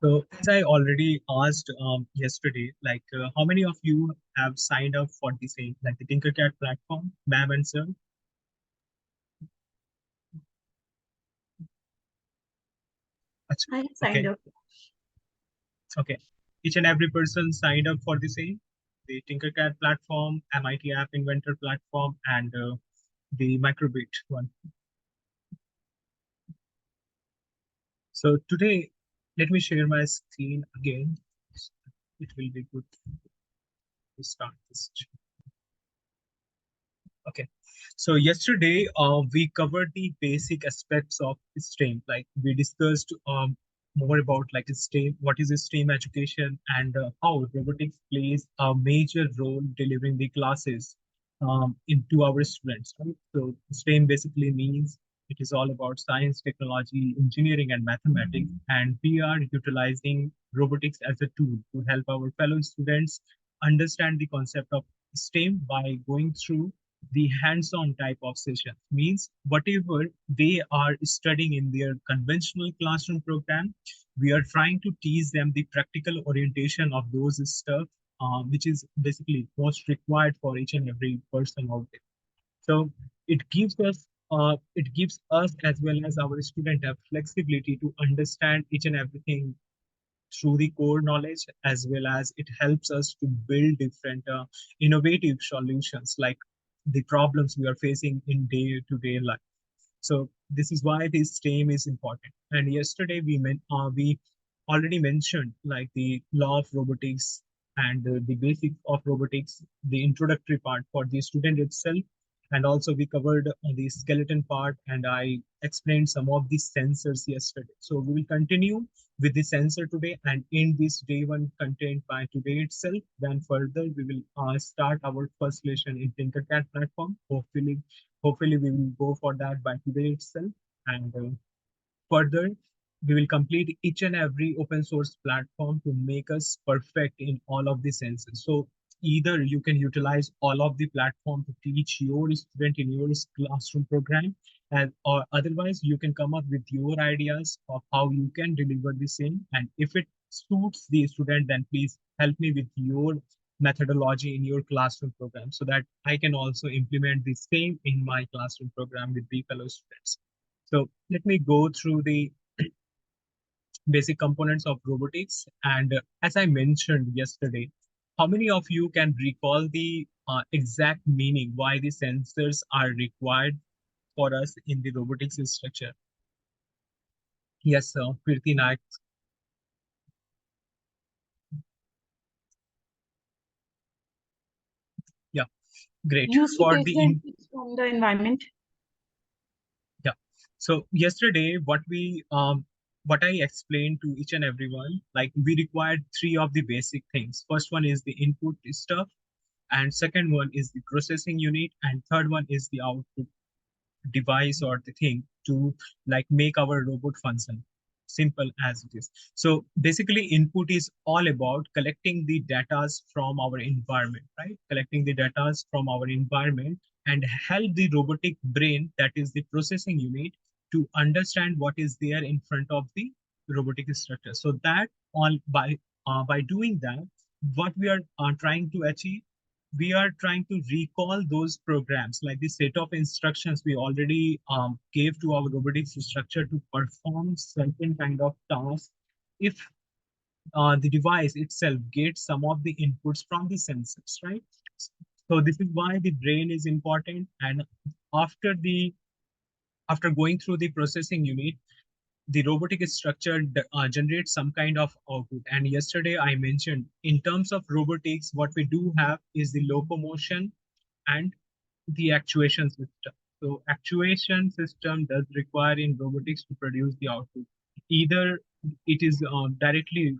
So, as I already asked yesterday, how many of you have signed up for the same, like the Tinkercad platform, ma'am and sir? Achha. I signed Okay, up. okay. Each and every person signed up for the same, the Tinkercad platform, MIT App Inventor platform, and the Microbit one. So today, let me share my screen again. It will be good to start this. Okay. So yesterday, we covered the basic aspects of STEM. Like we discussed more about like STEM, what is STEM education, and how robotics plays a major role delivering the classes into our students. Right? So STEM basically means it is all about science, technology, engineering, and mathematics. And we are utilizing robotics as a tool to help our fellow students understand the concept of STEM by going through the hands-on type of session. Means whatever they are studying in their conventional classroom program, we are trying to teach them the practical orientation of those stuff, which is basically most required for each and every person out there. So it gives us as well as our student have flexibility to understand each and everything through the core knowledge, as well as it helps us to build different innovative solutions like the problems we are facing in day-to-day life. So this is why this STEM is important. And yesterday we already mentioned like the law of robotics and the basics of robotics, the introductory part for the student itself, and also we covered the skeleton part, and I explained some of the sensors yesterday. So we will continue with the sensor today and in this day one content by today itself. Then further we will start our first lesson in Tinkercad platform. Hopefully we will go for that by today itself. And further, we will complete each and every open source platform to make us perfect in all of the senses. So either you can utilize all of the platform to teach your student in your classroom program, and or otherwise you can come up with your ideas of how you can deliver the same. And if it suits the student, then please help me with your methodology in your classroom program so that I can also implement the same in my classroom program with the fellow students. So let me go through the basic components of robotics. And as I mentioned yesterday, how many of you can recall the exact meaning why the sensors are required for us in the robotics structure? Yes, sir. Kirti Naik. Yeah, great. For the Elucidation is from the environment. Yeah. So yesterday, what I explained to each and everyone, like we required three of the basic things. First one is the input stuff, and second one is the processing unit, and third one is the output device or the thing to like make our robot function. Simple as it is. So basically, input is all about collecting the data from our environment, right? Collecting the data from our environment and help the robotic brain, that is the processing unit, to understand what is there in front of the robotic structure. So that all by doing that, what we are trying to achieve, we are trying to recall those programs like the set of instructions we already gave to our robotics structure to perform certain kind of tasks if the device itself gets some of the inputs from the sensors, right? So this is why the brain is important. And after the after going through the processing unit, the robotic structure generates some kind of output. And yesterday I mentioned in terms of robotics, what we do have is the locomotion and the actuation system. So actuation system does require in robotics to produce the output. Either it is directly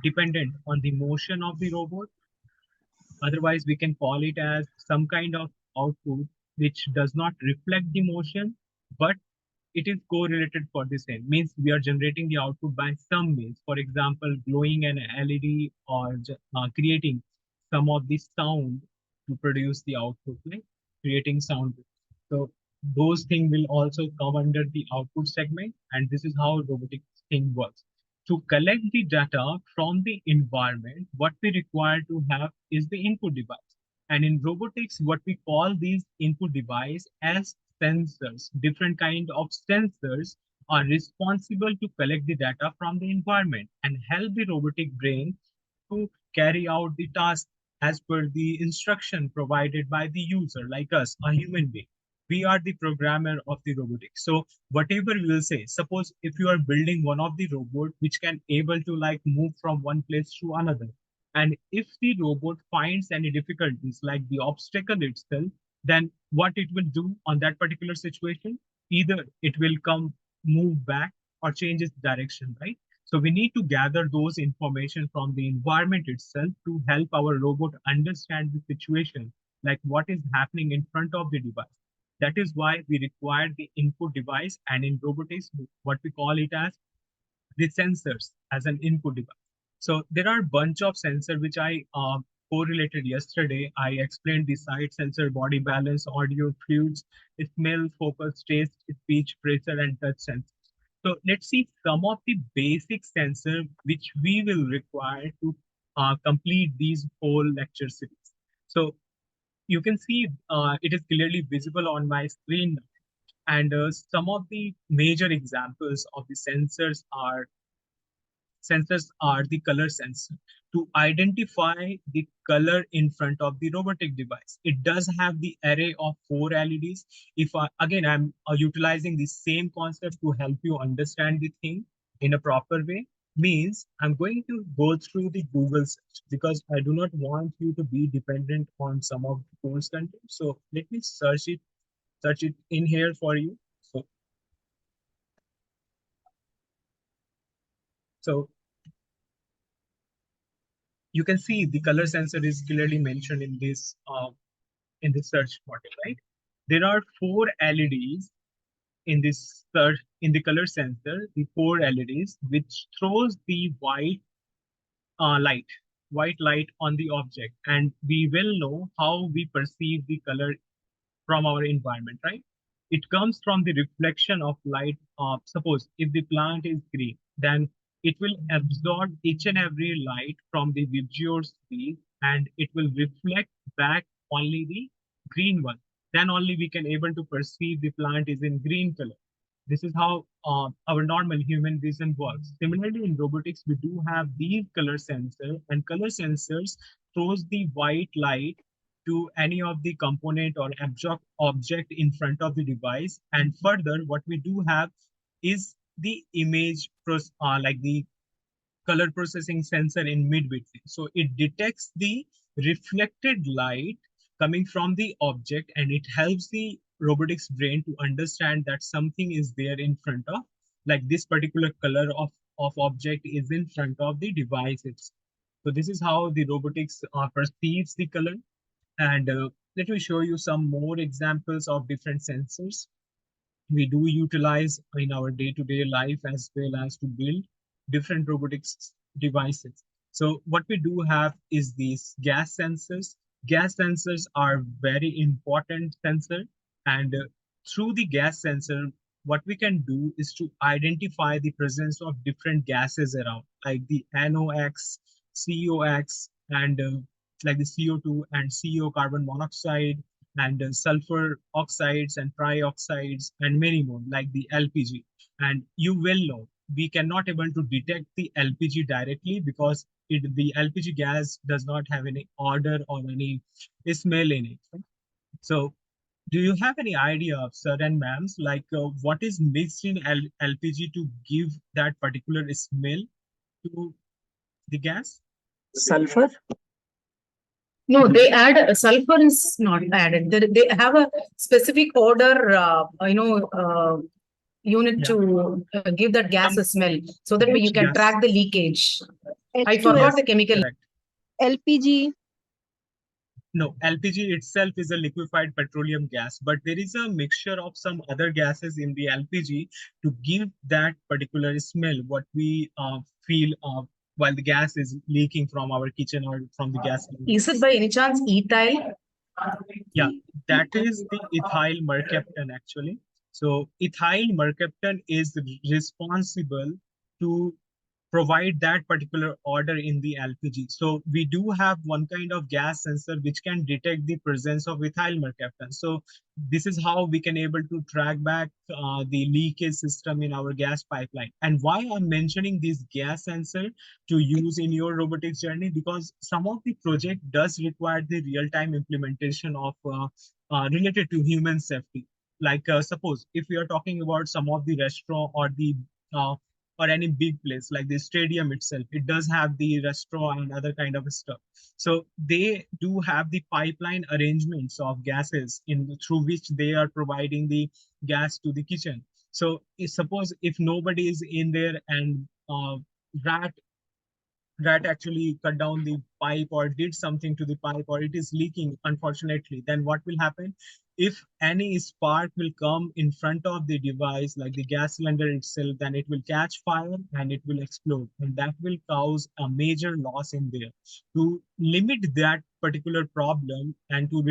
dependent on the motion of the robot, otherwise we can call it as some kind of output which does not reflect the motion, but it is correlated for the same. Means we are generating the output by some means. For example, glowing an LED or creating some of the sound to produce the output, like creating sound. So those things will also come under the output segment, and this is how robotic thing works. To collect the data from the environment, what we require to have is the input device. And in robotics, what we call these input device as sensors. Different kind of sensors are responsible to collect the data from the environment and help the robotic brain to carry out the task as per the instruction provided by the user, like us, a human being. We are the programmer of the robotics. So whatever we will say, suppose if you are building one of the robot which can able to like move from one place to another, and if the robot finds any difficulties like the obstacle itself, then what it will do on that particular situation, either it will come move back or change its direction, right? So we need to gather those information from the environment itself to help our robot understand the situation, like what is happening in front of the device. That is why we require the input device, and in robotics, what we call it as the sensors as an input device. So there are a bunch of sensors which I correlated yesterday. I explained the sight sensor, body balance, audio, fluids, smell, focus, taste, speech, pressure, and touch sensors. So let's see some of the basic sensors which we will require to complete these whole lecture series. So you can see it is clearly visible on my screen. And some of the major examples of the sensors are the color sensor to identify the color in front of the robotic device. It does have the array of 4 LEDs. If again, I'm utilizing the same concept to help you understand the thing in a proper way, means I'm going to go through the Google search because I do not want you to be dependent on some of the course content. So let me search it in here for you. So you can see the color sensor is clearly mentioned in this search model, right? There are 4 LEDs in this search in the color sensor, the 4 LEDs, which throws the uh, light, white light on the object, and we will know how we perceive the color from our environment, right? It comes from the reflection of light. Suppose if the plant is green, then it will absorb each and every light from the visual space and it will reflect back only the green one. Then only we can able to perceive the plant is in green color. This is how our normal human vision works. Similarly, in robotics, we do have these color sensors, and color sensors throws the white light to any of the component or object in front of the device. And further, what we do have is the like the color processing sensor in mid-between. So it detects the reflected light coming from the object and it helps the robotics brain to understand that something is there in front of, like this particular color of object is in front of the device itself. So this is how the robotics perceives the color. And let me show you some more examples of different sensors we do utilize in our day-to-day life as well as to build different robotics devices. So what we do have is these gas sensors. Gas sensors are very important sensor, and through the gas sensor, what we can do is to identify the presence of different gases around, like the NOx, COX, and like the CO2 and CO carbon monoxide, and sulfur oxides and trioxides and many more like the LPG. And you will know we cannot able to detect the LPG directly because the LPG gas does not have any odor or any smell in it. Right? So do you have any idea of sir and ma'ams like what is mixed in LPG to give that particular smell to the gas? Sulfur? No, they add sulfur is not added. They have a specific order, unit to give that gas a smell so that you can track the leakage. I forgot the chemical. Correct. LPG. No, LPG itself is a liquefied petroleum gas, but there is a mixture of some other gases in the LPG to give that particular smell, what we feel while the gas is leaking from our kitchen or from the gas. Is it by any chance ethyl? Yeah, that is the ethyl mercaptan actually. So ethyl mercaptan is responsible to provide that particular order in the LPG. So we do have one kind of gas sensor which can detect the presence of ethyl mercaptan. So this is how we can able to track back the leakage system in our gas pipeline. And why I'm mentioning this gas sensor to use in your robotics journey, because some of the project does require the real-time implementation of related to human safety. Like suppose if we are talking about some of the restaurant uh, or any big place like the stadium itself, it does have the restaurant and other kind of stuff. So they do have the pipeline arrangements of gases in through which they are providing the gas to the kitchen. So suppose if nobody is in there and rat rat actually cut down the pipe or did something to the pipe, or it is leaking unfortunately, then what will happen? If any spark will come in front of the device like the gas cylinder itself, then it will catch fire and it will explode, and that will cause a major loss in there. To limit that particular problem and to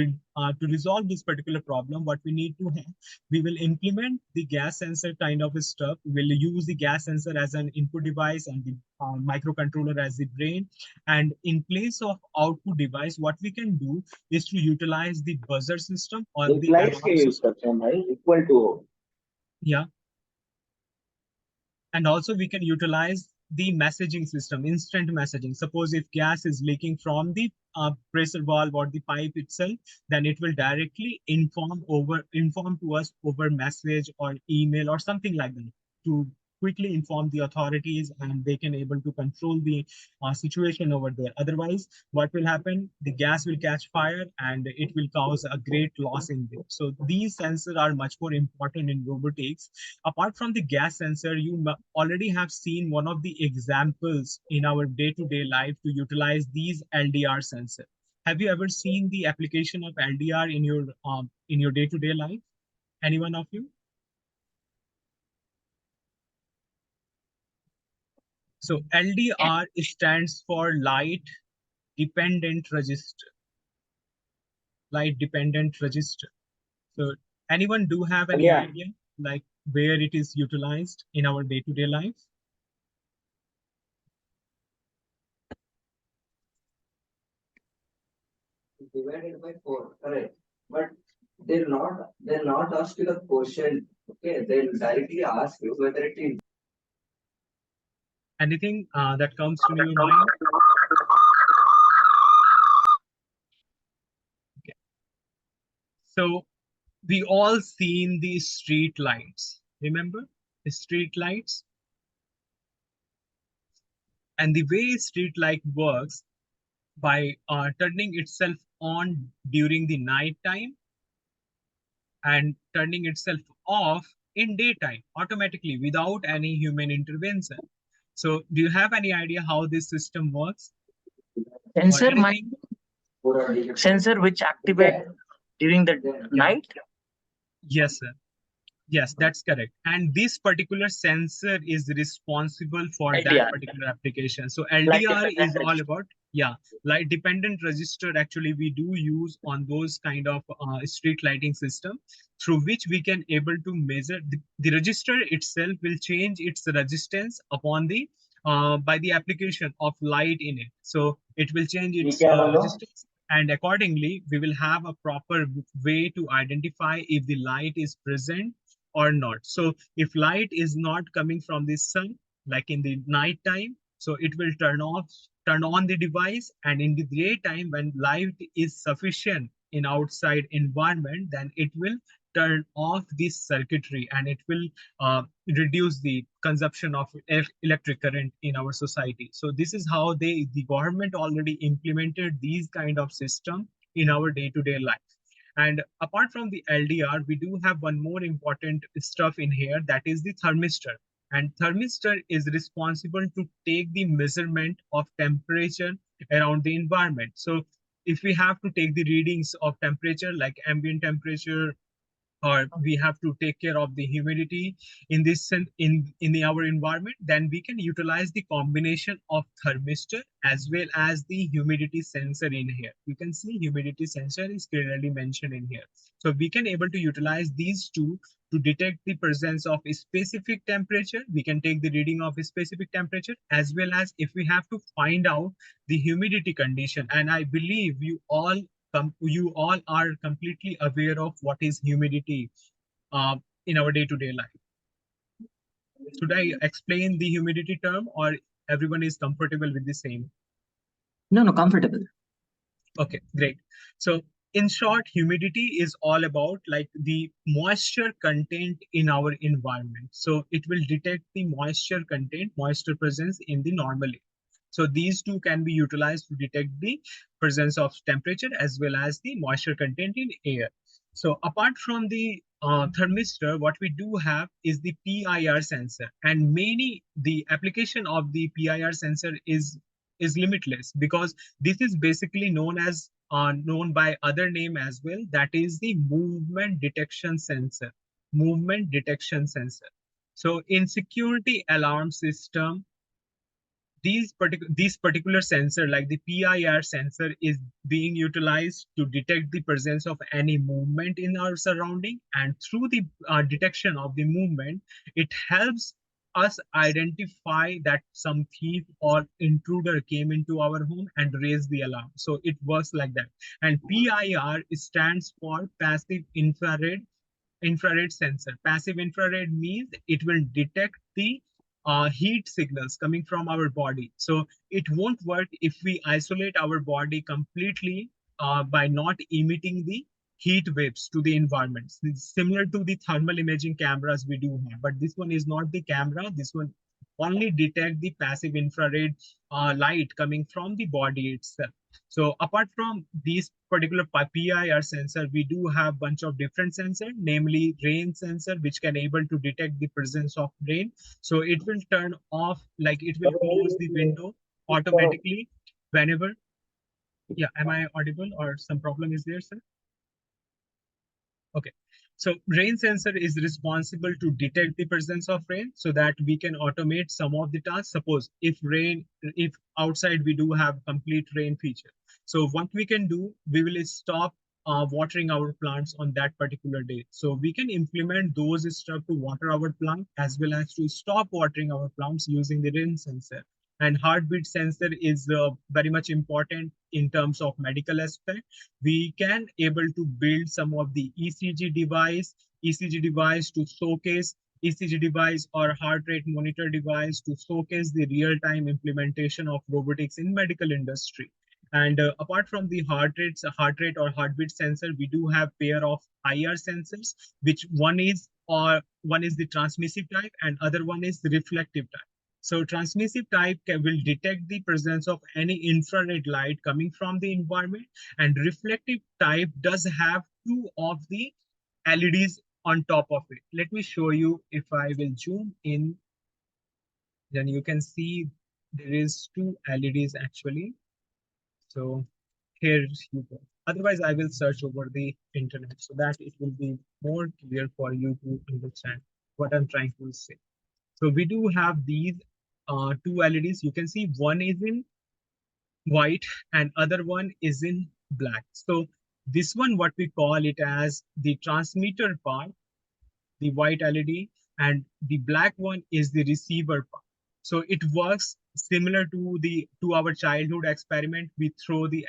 resolve this particular problem, what we need to have, we will implement the gas sensor kind of stuff. We'll use the gas sensor as an input device and the microcontroller as the brain. And in place of output device, what we can do is to utilize the buzzer system or the Implies के alarm use system. करते हैं भाई equal to Yeah. And also we can utilize the messaging system, instant messaging. Suppose if gas is leaking from the pressure valve or the pipe itself, then it will directly inform to us over message or email or something like that, to quickly inform the authorities, and they can able to control the situation over there. Otherwise, what will happen? The gas will catch fire and it will cause a great loss in there. So these sensors are much more important in robotics. Apart from the gas sensor, you already have seen one of the examples in our day-to-day life to utilize these LDR sensor. Have you ever seen the application of LDR in your day-to-day life? Any one of you? So LDR stands for light dependent register. Light dependent register. So anyone do have any yeah. idea like where it is utilized in our day-to-day life? Divided by 4, correct? But they'll not ask you the question. Okay, they'll directly ask you whether it is. Anything that comes to your mind? Okay. So we all seen the street lights. Remember the street lights? And the way street light works by turning itself on during the night time and turning itself off in daytime automatically without any human intervention. So do you have any idea how this system works? Sensor Or might sensor which activate during the night. Yes, sir. Yes, that's correct. And this particular sensor is responsible for that LDR. particular application. So Light LDR dependent is all about, yeah, light dependent register. Actually, we do use on those kind of street lighting system through which we can able to measure the register itself will change its resistance upon the by the application of light in it. So it will change its resistance, and accordingly, we will have a proper way to identify if the light is present or not. So if light is not coming from the sun, like in the night time, so it will turn on the device, and in the daytime when light is sufficient in outside environment, then it will turn off this circuitry and it will reduce the consumption of electric current in our society. So this is how the government already implemented these kind of system in our day-to-day life. And apart from the LDR, we do have one more important stuff in here, that is the thermistor. And thermistor is responsible to take the measurement of temperature around the environment. So if we have to take the readings of temperature like ambient temperature, or we have to take care of the humidity in this in our environment, then we can utilize the combination of thermistor as well as the humidity sensor in here. You can see humidity sensor is clearly mentioned in here. So we can able to utilize these two to detect the presence of a specific temperature. We can take the reading of a specific temperature, as well as if we have to find out the humidity condition. And I believe you all are completely aware of what is humidity in our day-to-day life. Should I explain the humidity term, or everyone is comfortable with the same? No, comfortable. Okay, great. So in short, humidity is all about like the moisture content in our environment. So it will detect the moisture content, moisture presence in the normal air. So these two can be utilized to detect the presence of temperature as well as the moisture content in air. So apart from the thermistor, what we do have is the PIR sensor, and the application of the PIR sensor is limitless, because this is basically known by other name as well. That is the movement detection sensor. Movement detection sensor. So in security alarm system, these particular sensor, like the PIR sensor, is being utilized to detect the presence of any movement in our surrounding, and through the detection of the movement, it helps us identify that some thief or intruder came into our home and raise the alarm. So it works like that. And PIR stands for passive infrared sensor. Passive infrared means it will detect the heat signals coming from our body. So it won't work if we isolate our body completely by not emitting the heat waves to the environment. It's similar to the thermal imaging cameras we do have, but this one is not the camera. This one only detect the passive infrared light coming from the body itself. So apart from these particular PIR sensor, we do have bunch of different sensor, namely rain sensor, which can able to detect the presence of rain. So it will turn off, like it will close the window automatically whenever. Yeah, am I audible or some problem is there, sir? Okay. So rain sensor is responsible to detect the presence of rain so that we can automate some of the tasks. Suppose if outside we do have complete rain feature. So what we can do, we will stop watering our plants on that particular day. So we can implement those stuff to water our plant as well as to stop watering our plants using the rain sensor. And heartbeat sensor is very much important in terms of medical aspect. We can able to build some of the ECG device to showcase ECG device or heart rate monitor device to showcase the real-time implementation of robotics in medical industry. And apart from the heart rate or heartbeat sensor, we do have pair of IR sensors, which one is the transmissive type and other one is the reflective type. So transmissive type will detect the presence of any infrared light coming from the environment, and reflective type does have two of the LEDs on top of it. Let me show you. If I will zoom in, then you can see there is two LEDs actually. So here you go. Otherwise, I will search over the internet so that it will be more clear for you to understand what I'm trying to say. So we do have these two LEDs. You can see one is in white and other one is in black. So this one, what we call it as the transmitter part, the white LED, and the black one is the receiver part. So it works similar to our childhood experiment. We throw the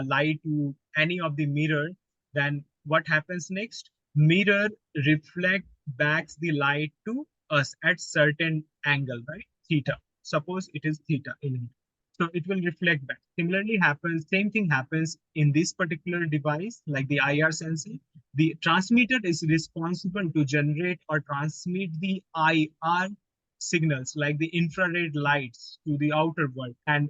light to any of the mirror, then what happens next? Mirror reflect backs the light to us at certain angle, right? Theta. Suppose it is theta in it. So it will reflect back. Same thing happens in this particular device, like the IR sensor. The transmitter is responsible to generate or transmit the IR signals, like the infrared lights, to the outer world. And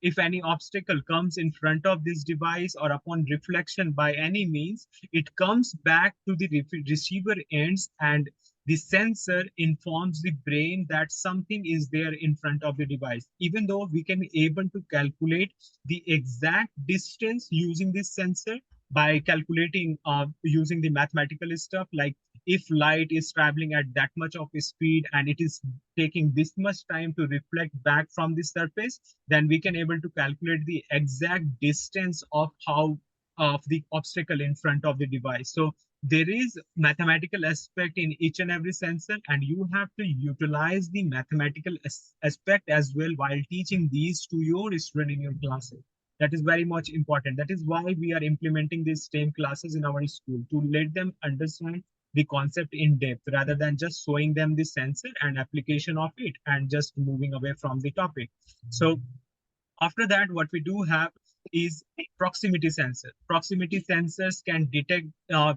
if any obstacle comes in front of this device or upon reflection by any means, it comes back to the receiver ends, and the sensor informs the brain that something is there in front of the device. Even though we can able to calculate the exact distance using this sensor by calculating using the mathematical stuff, like if light is traveling at that much of a speed and it is taking this much time to reflect back from the surface, then we can able to calculate the exact distance of the obstacle in front of the device. So there is mathematical aspect in each and every sensor, and you have to utilize the mathematical aspect as well while teaching these to your student in your classes. That is very much important. That is why we are implementing these STEM classes in our school, to let them understand the concept in depth rather than just showing them the sensor and application of it and just moving away from the topic. So after that, what we do have is proximity sensor. Proximity sensors can detect,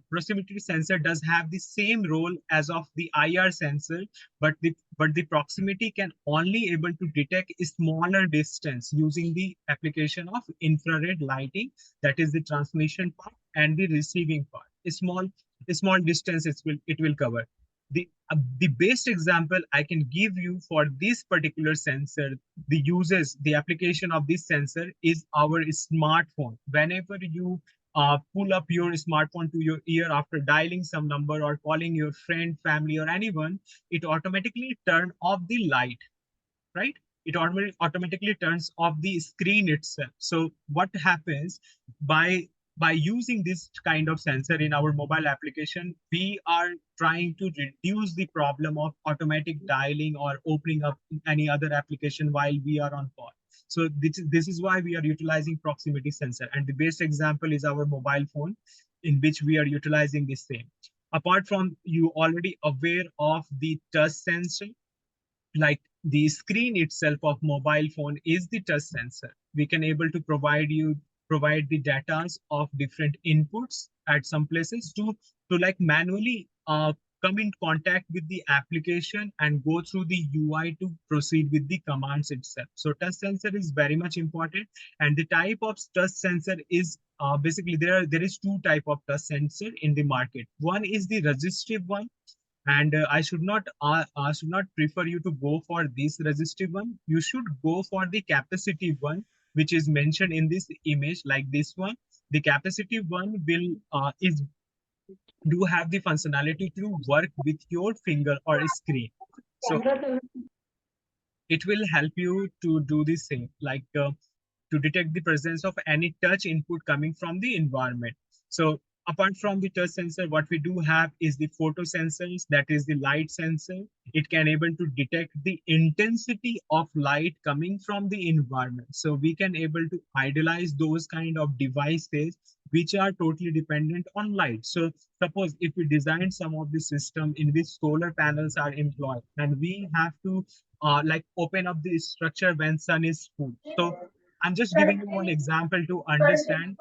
proximity sensor does have the same role as of the IR sensor, but the proximity can only able to detect a smaller distance using the application of infrared lighting, that is the transmission part and the receiving part. A small distance it will cover. The best example I can give you for this particular sensor, the application of this sensor is our smartphone. Whenever you pull up your smartphone to your ear after dialing some number or calling your friend, family, or anyone, it automatically turn off the light, right? It automatically turns off the screen itself. So what happens by using this kind of sensor in our mobile application, we are trying to reduce the problem of automatic dialing or opening up any other application while we are on call. So this is why we are utilizing proximity sensor. And the best example is our mobile phone, in which we are utilizing the same. Apart from, you already aware of the touch sensor, like the screen itself of mobile phone is the touch sensor. We can able to provide the data of different inputs at some places to like manually come in contact with the application and go through the UI to proceed with the commands itself. So touch sensor is very much important. And the type of touch sensor is basically there is two type of touch sensor in the market. One is the resistive one, and I should not prefer you to go for this resistive one. You should go for the capacitive one, which is mentioned in this image, like this one. The capacitive one will is do have the functionality to work with your finger or screen. So it will help you to do the same, like to detect the presence of any touch input coming from the environment. So apart from the touch sensor, what we do have is the photo sensors, that is the light sensor. It can able to detect the intensity of light coming from the environment. So we can able to idealize those kind of devices which are totally dependent on light. So suppose if we design some of the system in which solar panels are employed, and we have to like open up the structure when sun is full. So I'm just giving you one example to understand.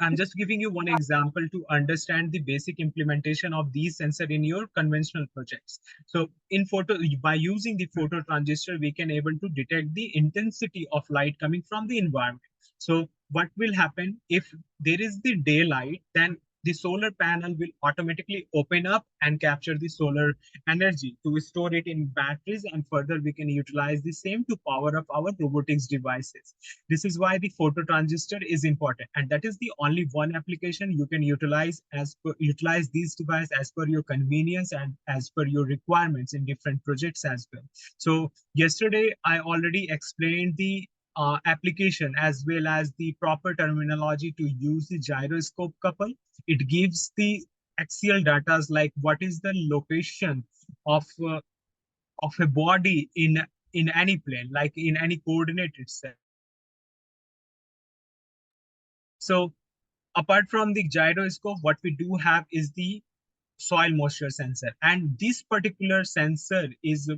I'm just giving you one example to understand the basic implementation of these sensor in your conventional projects. So in photo, by using the photo transistor, we can able to detect the intensity of light coming from the environment. So what will happen if there is the daylight, then the solar panel will automatically open up and capture the solar energy to store it in batteries, and further we can utilize the same to power up our robotics devices. This is why the photo transistor is important, and that is the only one application you can utilize these devices as per your convenience and as per your requirements in different projects as well. So yesterday I already explained the application as well as the proper terminology to use the gyroscope couple. It gives the axial data, like what is the location of uh, of a body in any plane, like in any coordinate itself. So apart from the gyroscope, what we do have is the soil moisture sensor. And this particular sensor is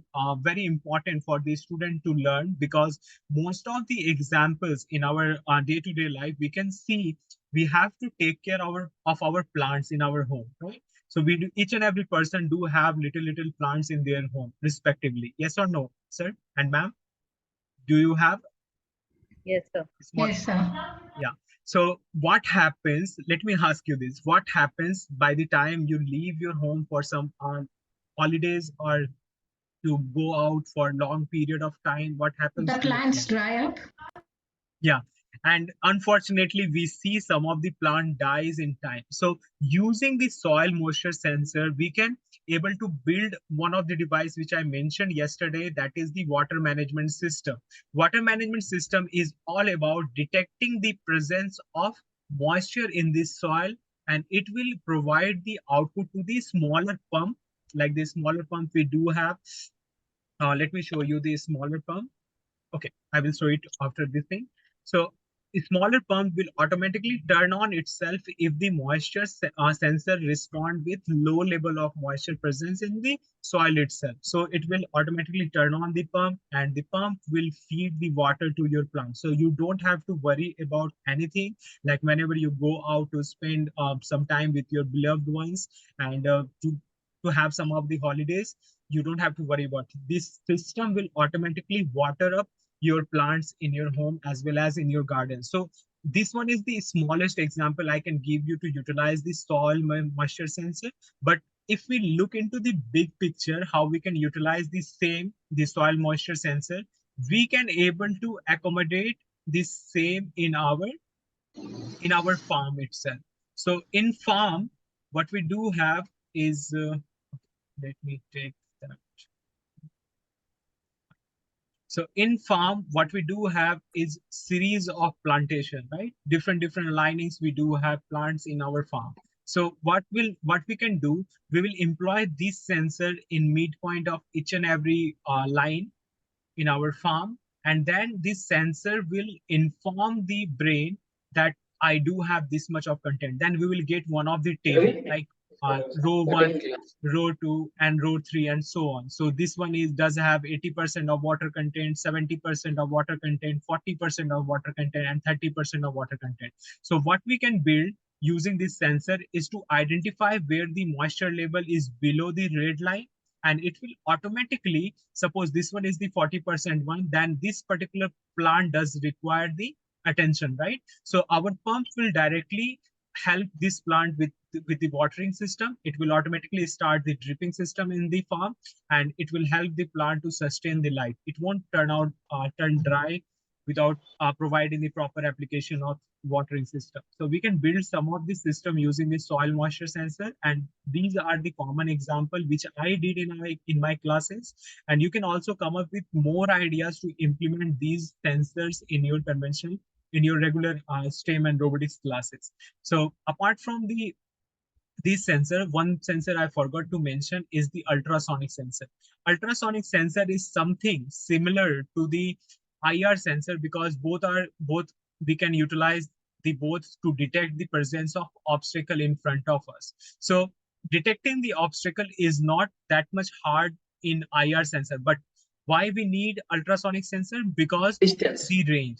very important for the student to learn, because most of the examples in our day-to-day life, we can see we have to take care of our plants in our home, right? So each and every person do have little plants in their home respectively. Yes or no, sir and ma'am? Do you have Yes, sir. small? Yes, sir. Yeah. So what happens, let me ask you this, what happens by the time you leave your home for some holidays or to go out for a long period of time? What happens The to your plants plant? dry up. Yeah. And unfortunately, we see some of the plant dies in time. So using the soil moisture sensor, we can able to build one of the device which I mentioned yesterday, that is the water management system. Water management system is all about detecting the presence of moisture in this soil, and it will provide the output to the smaller pump, like the smaller pump we do have. Let me show you the smaller pump. Okay, I will show it after this thing. So a smaller pump will automatically turn on itself if the moisture sensor respond with low level of moisture presence in the soil itself. So it will automatically turn on the pump, and the pump will feed the water to your plant. So you don't have to worry about anything. Like whenever you go out to spend some time with your beloved ones, and to have some of the holidays, you don't have to worry about it. This system will automatically water up your plants in your home as well as in your garden. So this one is the smallest example I can give you to utilize the soil moisture sensor. But if we look into the big picture, how we can utilize the soil moisture sensor, we can able to accommodate this same in our farm itself. So in farm, what we do have is, let me take that. So in farm, what we do have is series of plantation, right? Different linings. We do have plants in our farm. So what we can do, we will employ this sensor in midpoint of each and every line in our farm, and then this sensor will inform the brain that I do have this much of content. Then we will get one of the table, like row 1, row 2, and row 3, and so on. So this one does have 80% of water content, 70% of water content, 40% of water content, and 30% of water content. So what we can build using this sensor is to identify where the moisture level is below the red line, and it will automatically, suppose this one is the 40% one, then this particular plant does require the attention, right? So our pump will directly help this plant with the watering system. It will automatically start the dripping system in the farm, and it will help the plant to sustain the light. It won't turn dry without providing the proper application of watering system. So we can build some of the system using the soil moisture sensor, and these are the common example which I did in my classes. And you can also come up with more ideas to implement these sensors in your conventional, in your regular STEM and robotics classes. So apart from this sensor, one sensor I forgot to mention is the ultrasonic sensor. Ultrasonic sensor is something similar to the IR sensor, because both we can utilize the both to detect the presence of obstacle in front of us. So detecting the obstacle is not that much hard in IR sensor, but why we need ultrasonic sensor? Because Distance. the range,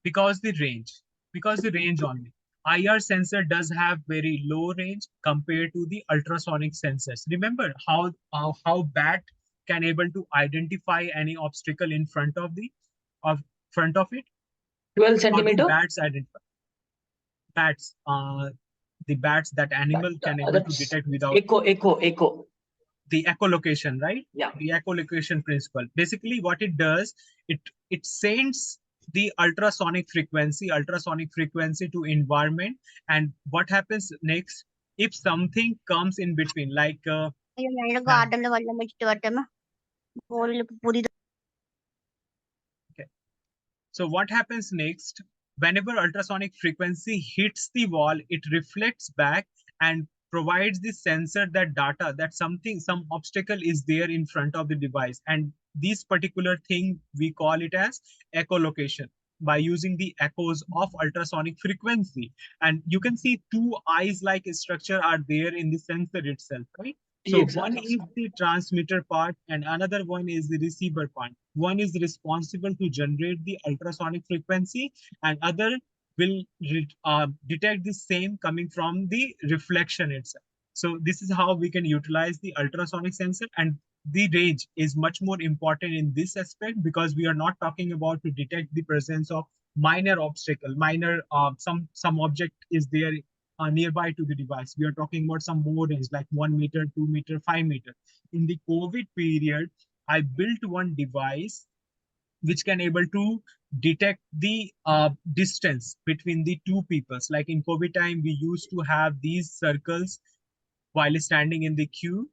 because the range, because the range only. IR sensor does have very low range compared to the ultrasonic sensors. Remember how bat can able to identify any obstacle in front of of it? 12 How do centimeter. bats identify? Bats, the bats, that animal can able to detect without Echo. the echolocation, right? Yeah. The echolocation principle. Basically, what it does, it sends the ultrasonic frequency to environment, and what happens next if something comes in between, like okay. So what happens next? Whenever ultrasonic frequency hits the wall, it reflects back and provides the sensor that data that some obstacle is there in front of the device. And this particular thing, we call it as echolocation by using the echoes of ultrasonic frequency. And you can see two eyes-like structure are there in the sensor itself, right? So one is the transmitter part and another one is the receiver part. One is responsible to generate the ultrasonic frequency, and other will detect the same coming from the reflection itself. So this is how we can utilize the ultrasonic sensor, and the range is much more important in this aspect, because we are not talking about to detect the presence of minor obstacle, minor some object is there nearby to the device. We are talking about some more range, like 1 meter, 2 meter, 5 meter. In the COVID period, I built one device which can able to detect the distance between the two peoples. Like in COVID time, we used to have these circles while standing in the queue.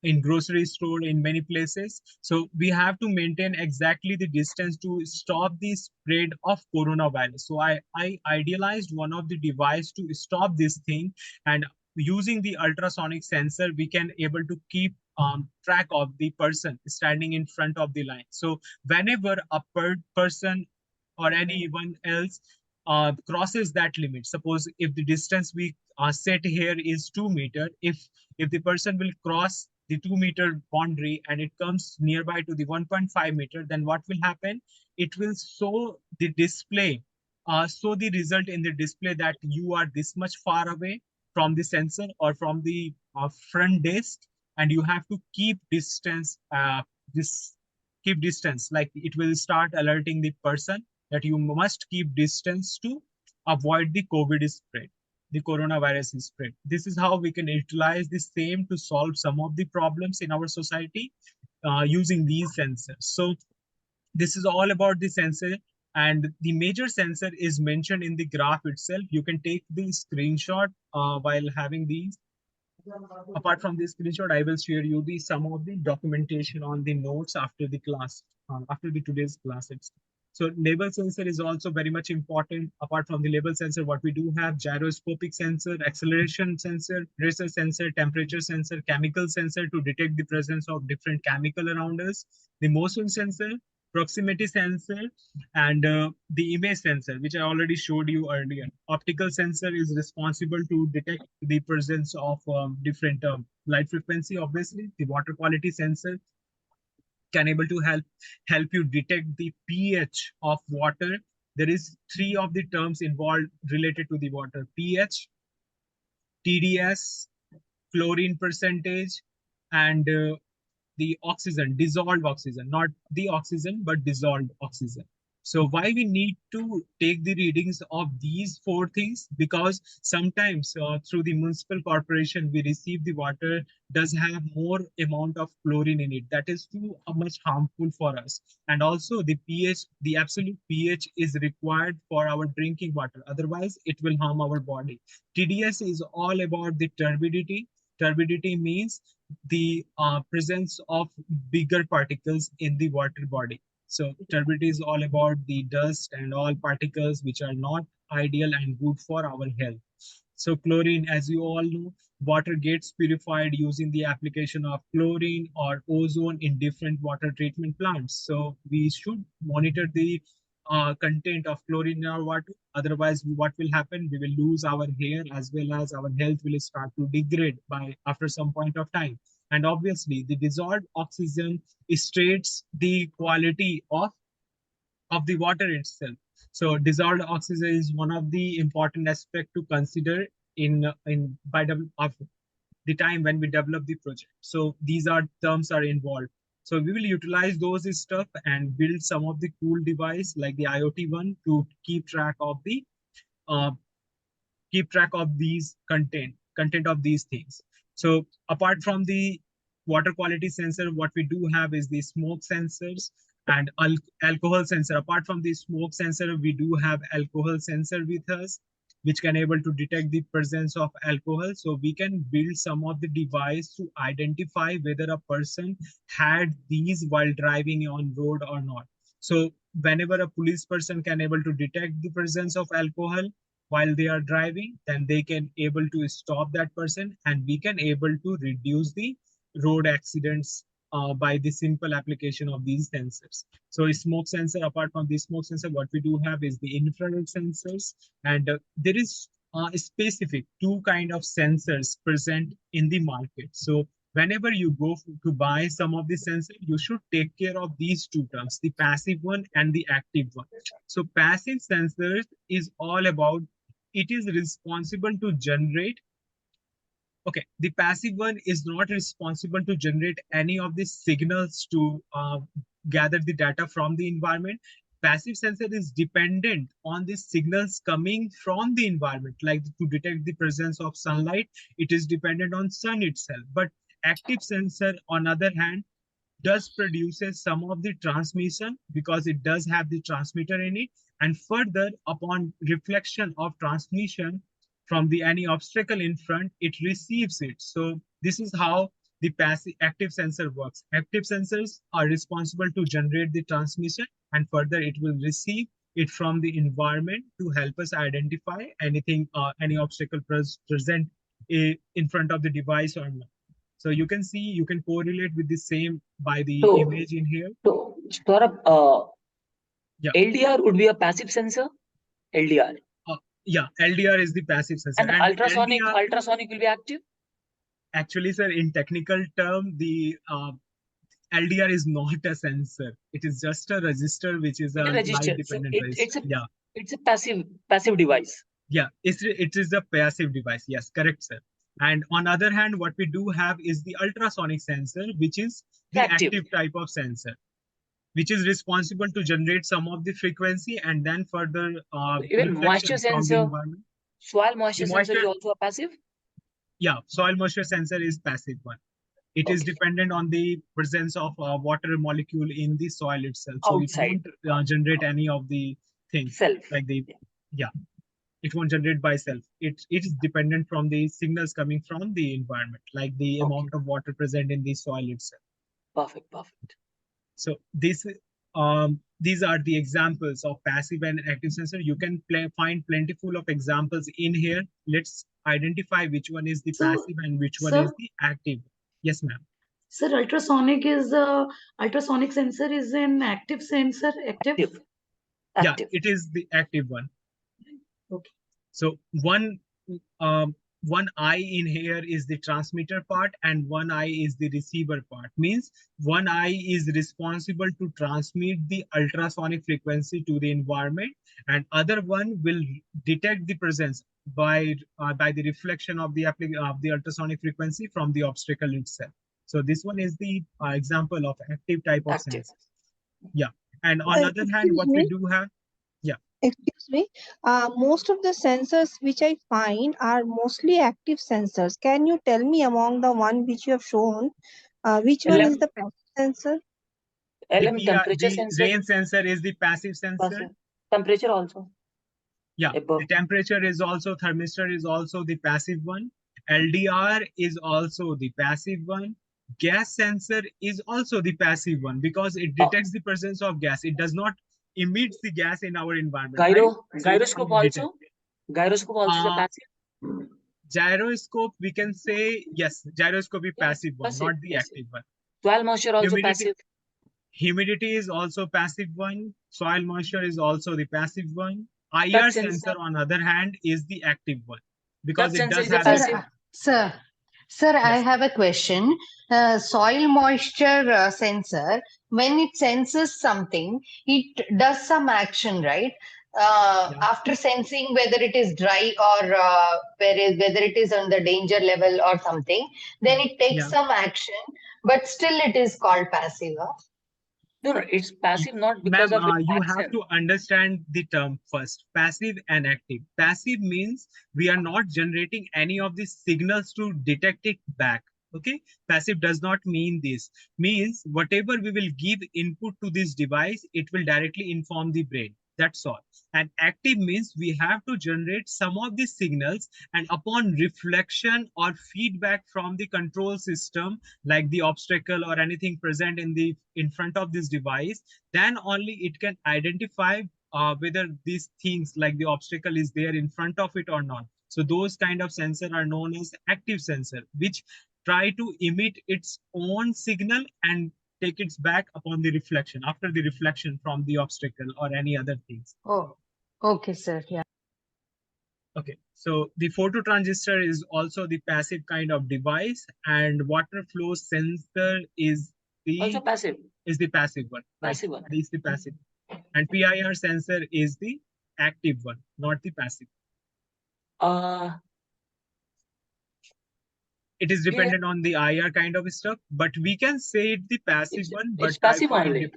in grocery store, in many places. So we have to maintain exactly the distance to stop the spread of coronavirus. So I idealized one of the device to stop this thing, and using the ultrasonic sensor, we can able to keep track of the person standing in front of the line. So whenever a person or anyone else crosses that limit, suppose if the distance we set here is 2 meter, if the person will cross the 2 meter boundary and it comes nearby to the 1.5 meter, then what will happen? It will show the display, show the result in the display that you are this much far away from the sensor or from the front desk, and you have to keep distance. This keep distance, like it will start alerting the person that you must keep distance to avoid the COVID spread, the coronavirus is spread. This is how we can utilize the same to solve some of the problems in our society using these sensors. So this is all about the sensor, and the major sensor is mentioned in the graph itself. You can take the screenshot while having these. Apart from this screenshot, I will share you the some of the documentation on the notes after the class, after the today's class. So label sensor is also very much important. Apart from the label sensor, what we do have gyroscopic sensor, acceleration sensor, pressure sensor, temperature sensor, chemical sensor to detect the presence of different chemical around us, the motion sensor, proximity sensor, and the image sensor, which I already showed you earlier. Optical sensor is responsible to detect the presence of different light frequency. Obviously, the water quality sensor can able to help you detect the pH of water. There is three of the terms involved related to the water: pH, TDS, chlorine percentage, and the oxygen, dissolved oxygen, not the oxygen, but dissolved oxygen. So why we need to take the readings of these four things? Because sometimes through the municipal corporation, we receive the water does have more amount of chlorine in it. That is too much harmful for us. And also the pH, the absolute pH is required for our drinking water. Otherwise, it will harm our body. TDS is all about the turbidity. Turbidity means the presence of bigger particles in the water body. So turbidity is all about the dust and all particles which are not ideal and good for our health. So chlorine, as you all know, water gets purified using the application of chlorine or ozone in different water treatment plants. So we should monitor the content of chlorine in our water. Otherwise, what will happen? We will lose our hair as well as our health will start to degrade by after some point of time. And obviously, the dissolved oxygen states the quality of the water itself. So dissolved oxygen is one of the important aspect to consider in by of the time when we develop the project. So these are terms are involved. So we will utilize those stuff and build some of the cool device like the IoT one to uh, keep track of these content of these things. So apart from the water quality sensor, what we do have is the smoke sensors and alcohol sensor. Apart from the smoke sensor, we do have alcohol sensor with us, which can able to detect the presence of alcohol. So we can build some of the device to identify whether a person had these while driving on road or not. So whenever a police person can able to detect the presence of alcohol while they are driving, then they can able to stop that person, and we can able to reduce the road accidents by the simple application of these sensors. So a smoke sensor, apart from the smoke sensor, what we do have is the infrared sensors, and there is specific two kind of sensors present in the market. So whenever you go to buy some of the sensor, you should take care of these two terms, the passive one and the active one. So passive sensors is all about, it is responsible to generate. Okay, the passive one is not responsible to generate any of the signals to gather the data from the environment. Passive sensor is dependent on the signals coming from the environment, like to detect the presence of sunlight, it is dependent on sun itself. But active sensor, on other hand, does produces some of the transmission because it does have the transmitter in it, and further upon reflection of transmission from the any obstacle in front, it receives it. So this is how the passive active sensor works. Active sensors are responsible to generate the transmission, and further it will receive it from the environment to help us identify anything, any obstacle present in front of the device or not. So you can see, you can correlate with the same by the image in here. So, Saurabh, Yeah. LDR would be a passive sensor. LDR. Yeah, LDR is the passive sensor. And ultrasonic, LDR, ultrasonic will be active? actually, sir, in technical term, the LDR is not a sensor. It is just a resistor, which is a light dependent resistor. Yeah. It's a passive device. Yeah, it is a passive device. Yes, correct, sir. And on other hand, what we do have is the ultrasonic sensor, which is the active type of sensor, which is responsible to generate some of the frequency and then further even moisture sensor, soil moisture sensor is also a passive? Yeah, soil moisture sensor is passive one. It is dependent on the presence of water molecule in the soil itself. So outside. It won't generate any of the things like the, it won't generate by self. It is dependent from the signals coming from the environment, like the amount of water present in the soil itself. Perfect. So these are the examples of passive and active sensor. You can find plentiful of examples in here. Let's identify which one is the passive and which one is the active. Yes, ma'am. Sir, ultrasonic sensor is an active sensor. Active. Yeah, it is the active one. Okay. So one eye in here is the transmitter part and one eye is the receiver part. Means one eye is responsible to transmit the ultrasonic frequency to the environment, and other one will detect the presence by the reflection of the ultrasonic frequency from the obstacle itself. So this one is the example of active type of sensor. Yeah, and on the other hand, what we do have, excuse me, most of the sensors which I find are mostly active sensors. Can you tell me among the one which you have shown, which one is the passive sensor? Temperature sensor. Rain sensor is the passive sensor. Temperature also. Yeah, the temperature is also, thermistor is also the passive one. LDR is also the passive one. Gas sensor is also the passive one because it detects the presence of gas. It does not emit the gas in our environment. Gyroscope also? Gyroscope also is a passive? Gyroscope, we can say, yes, gyroscope is passive one, not the active one. Soil moisture also passive? Humidity is also passive one. Soil moisture is also the passive one. IR sensor, on other hand, is the active one because it does have passive. Sir, yes. I have a question. Soil moisture sensor, when it senses something, it does some action, right? After sensing whether it is dry or whether it is on the danger level or something, then it takes some action, but still it is called passive. Huh? No, it's passive not because of you have to understand the term first, passive and active. Passive means we are not generating any of the signals to detect it back. Okay, passive does not mean this. Means whatever we will give input to this device, it will directly inform the brain. That's all. And active means we have to generate some of the signals, and upon reflection or feedback from the control system, like the obstacle or anything present in front of this device, then only it can identify whether these things like the obstacle is there in front of it or not. So those kind of sensor are known as active sensor, which try to emit its own signal and take it back upon the reflection, after the reflection from the obstacle or any other things. Oh, okay, sir. Yeah. Okay, so the phototransistor is also the passive kind of device, and water flow sensor is the also passive. Is the passive one. Passive one. Is the passive. And PIR sensor is the active one, not the passive. It is dependent on the IR kind of stuff, but we can say it the passive one. But it's passive only.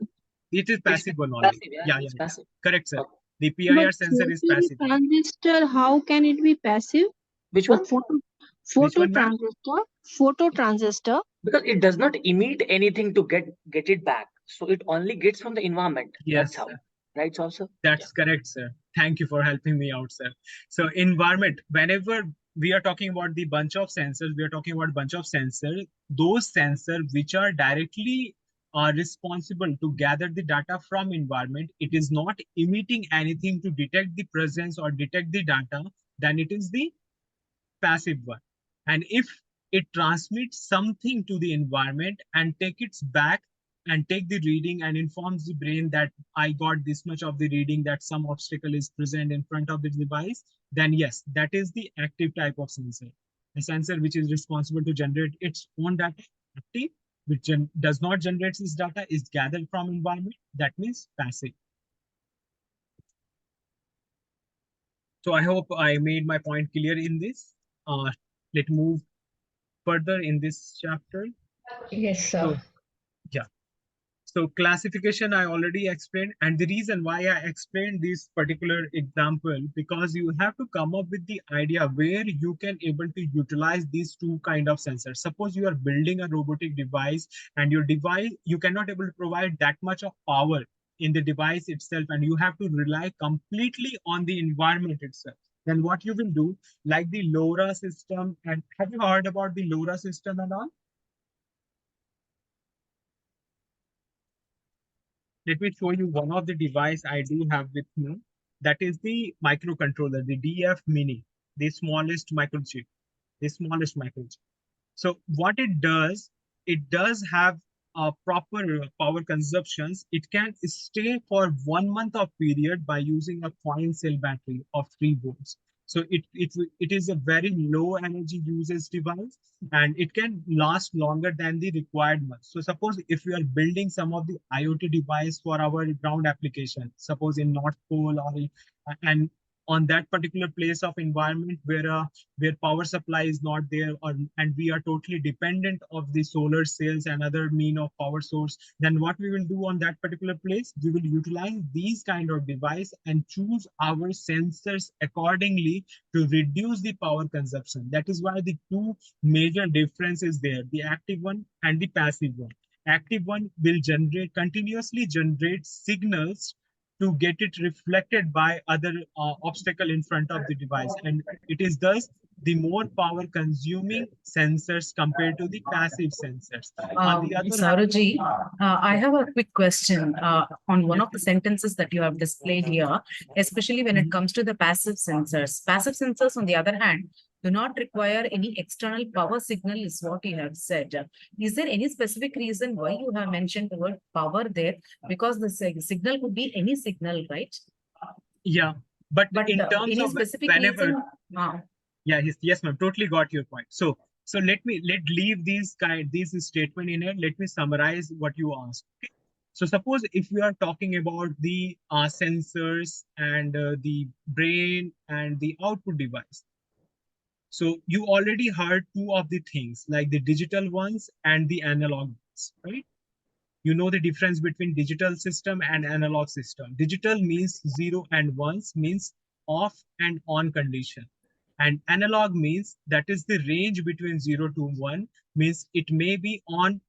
It is passive one only. Passive, passive. Correct, sir. The PIR sensor is passive. Transistor, how can it be passive? Which one? Phototransistor. Because it does not emit anything to get it back. So it only gets from the environment. Yes, that's how. Right, also? That's correct, sir. Thank you for helping me out, sir. So environment, whenever we are talking about the bunch of sensors. We are talking about bunch of sensors. Those sensors which are directly responsible to gather the data from environment. It is not emitting anything to detect the presence or detect the data. Then it is the passive one. And if it transmits something to the environment and take it back and take the reading and informs the brain that I got this much of the reading, that some obstacle is present in front of the device, then yes, that is the active type of sensor. A sensor which is responsible to generate its own data, active, which does not generate this data, is gathered from environment, that means passive. So I hope I made my point clear in this. Let's move further in this chapter. Yes, sir. So, yeah. So classification I already explained, and the reason why I explained this particular example, because you have to come up with the idea where you can able to utilize these two kind of sensors. Suppose you are building a robotic device and your device, you cannot able to provide that much of power in the device itself, and you have to rely completely on the environment itself. Then what you will do, like the LoRa system, and have you heard about the LoRa system and all? Let me show you one of the device I do have with me. That is the microcontroller, the DF Mini, the smallest microchip, the smallest microchip. So what it does have a proper power consumptions. It can stay for 1 month of period by using a coin cell battery of 3 volts. So it is a very low energy usage device, and it can last longer than the required month. So suppose if we are building some of the IoT device for our ground application, suppose in North Pole or and on that particular place of environment where power supply is not there, or and we are totally dependent of the solar cells and other mean of power source, then what we will do on that particular place, we will utilize these kind of device and choose our sensors accordingly to reduce the power consumption. That is why the two major difference is there, the active one and the passive one. Active one will continuously generate signals to get it reflected by other obstacle in front of the device, and it is thus the more power consuming sensors compared to the passive sensors. On the other hand, Saruji, I have a quick question on one of the sentences that you have displayed here, especially when it comes to the passive sensors. Passive sensors, on the other hand, do not require any external power signal, is what you have said. Is there any specific reason why you have mentioned the word power there? Because the signal could be any signal, right? yeah, but in terms any of specific whenever reason? yeah, yes ma'am, totally got your point. So let leave these statement in it. Let me summarize what you asked. Okay? So suppose if we are talking about the sensors and the brain and the output device. So you already heard two of the things, like the digital ones and the analog ones, right? You know the difference between digital system and analog system. Digital means 0 and 1s, means off and on condition. And analog means that is the range between 0 to 1, means it may be on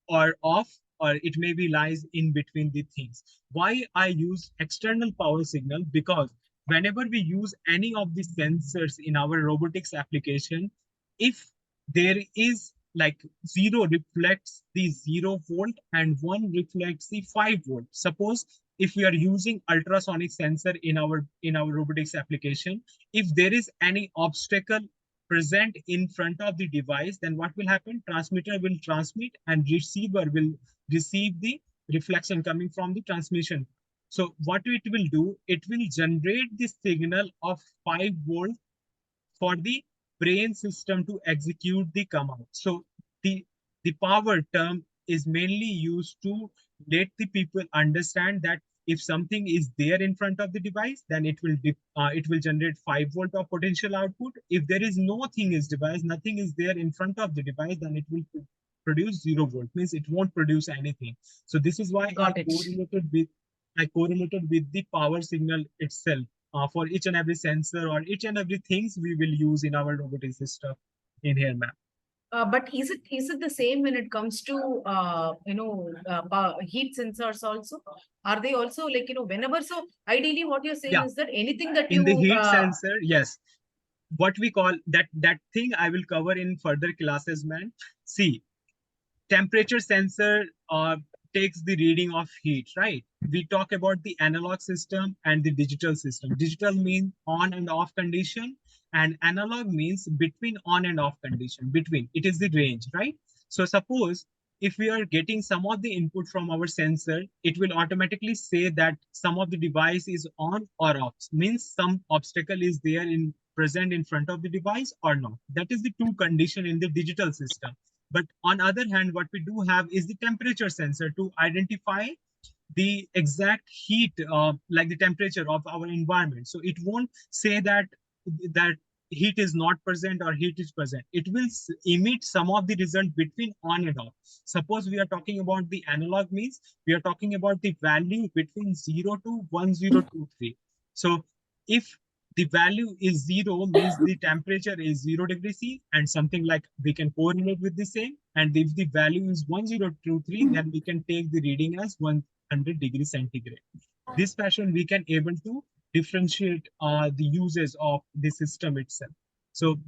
or off, or it may be lies in between the things. Why I use external power signal? Because whenever we use any of the sensors in our robotics application, if there is like 0 reflects the 0 volt and 1 reflects the 5 volt. Suppose if we are using ultrasonic sensor in our robotics application, if there is any obstacle present in front of the device, then what will happen? Transmitter will transmit and receiver will receive the reflection coming from the transmission. So what it will do, it will generate the signal of 5 volt for the brain system to execute the command. So the the power term is mainly used to let the people understand that if something is there in front of the device, then it will generate 5 volt of potential output. If there is nothing is device, nothing is there in front of the device, then it will produce 0 volt, means it won't produce anything. So this is why Got it. I correlated with the power signal itself for each and every sensor or each and every things we will use in our robotic system in here, ma'am. But is it the same when it comes to heat sensors also? Are they also like whenever? So ideally, what you're saying Yeah. is that anything that In the you heat sensor, yes, what we call that thing I will cover in further classes, man. See, temperature sensor takes the reading of heat, right? We talk about the analog system and the digital system. Digital means on and off condition, and analog means between on and off condition. Between, it is the range, right? So suppose if we are getting some of the input from our sensor, it will automatically say that some of the device is on or off. Means some obstacle is there in present in front of the device or not. That is the two condition in the digital system. But on other hand, what we do have is the temperature sensor to identify the exact heat, like the temperature of our environment. So it won't say that heat is not present or heat is present. It will emit some of the result between on and off. Suppose we are talking about the analog means we are talking about the value between 0 to 1023. So if the value is 0 means the temperature is 0 degrees C and something like we can correlate with the same. And if the value is 1023, then we can take the reading as 100 degrees centigrade. This fashion we can able to differentiate the uses of the system itself. So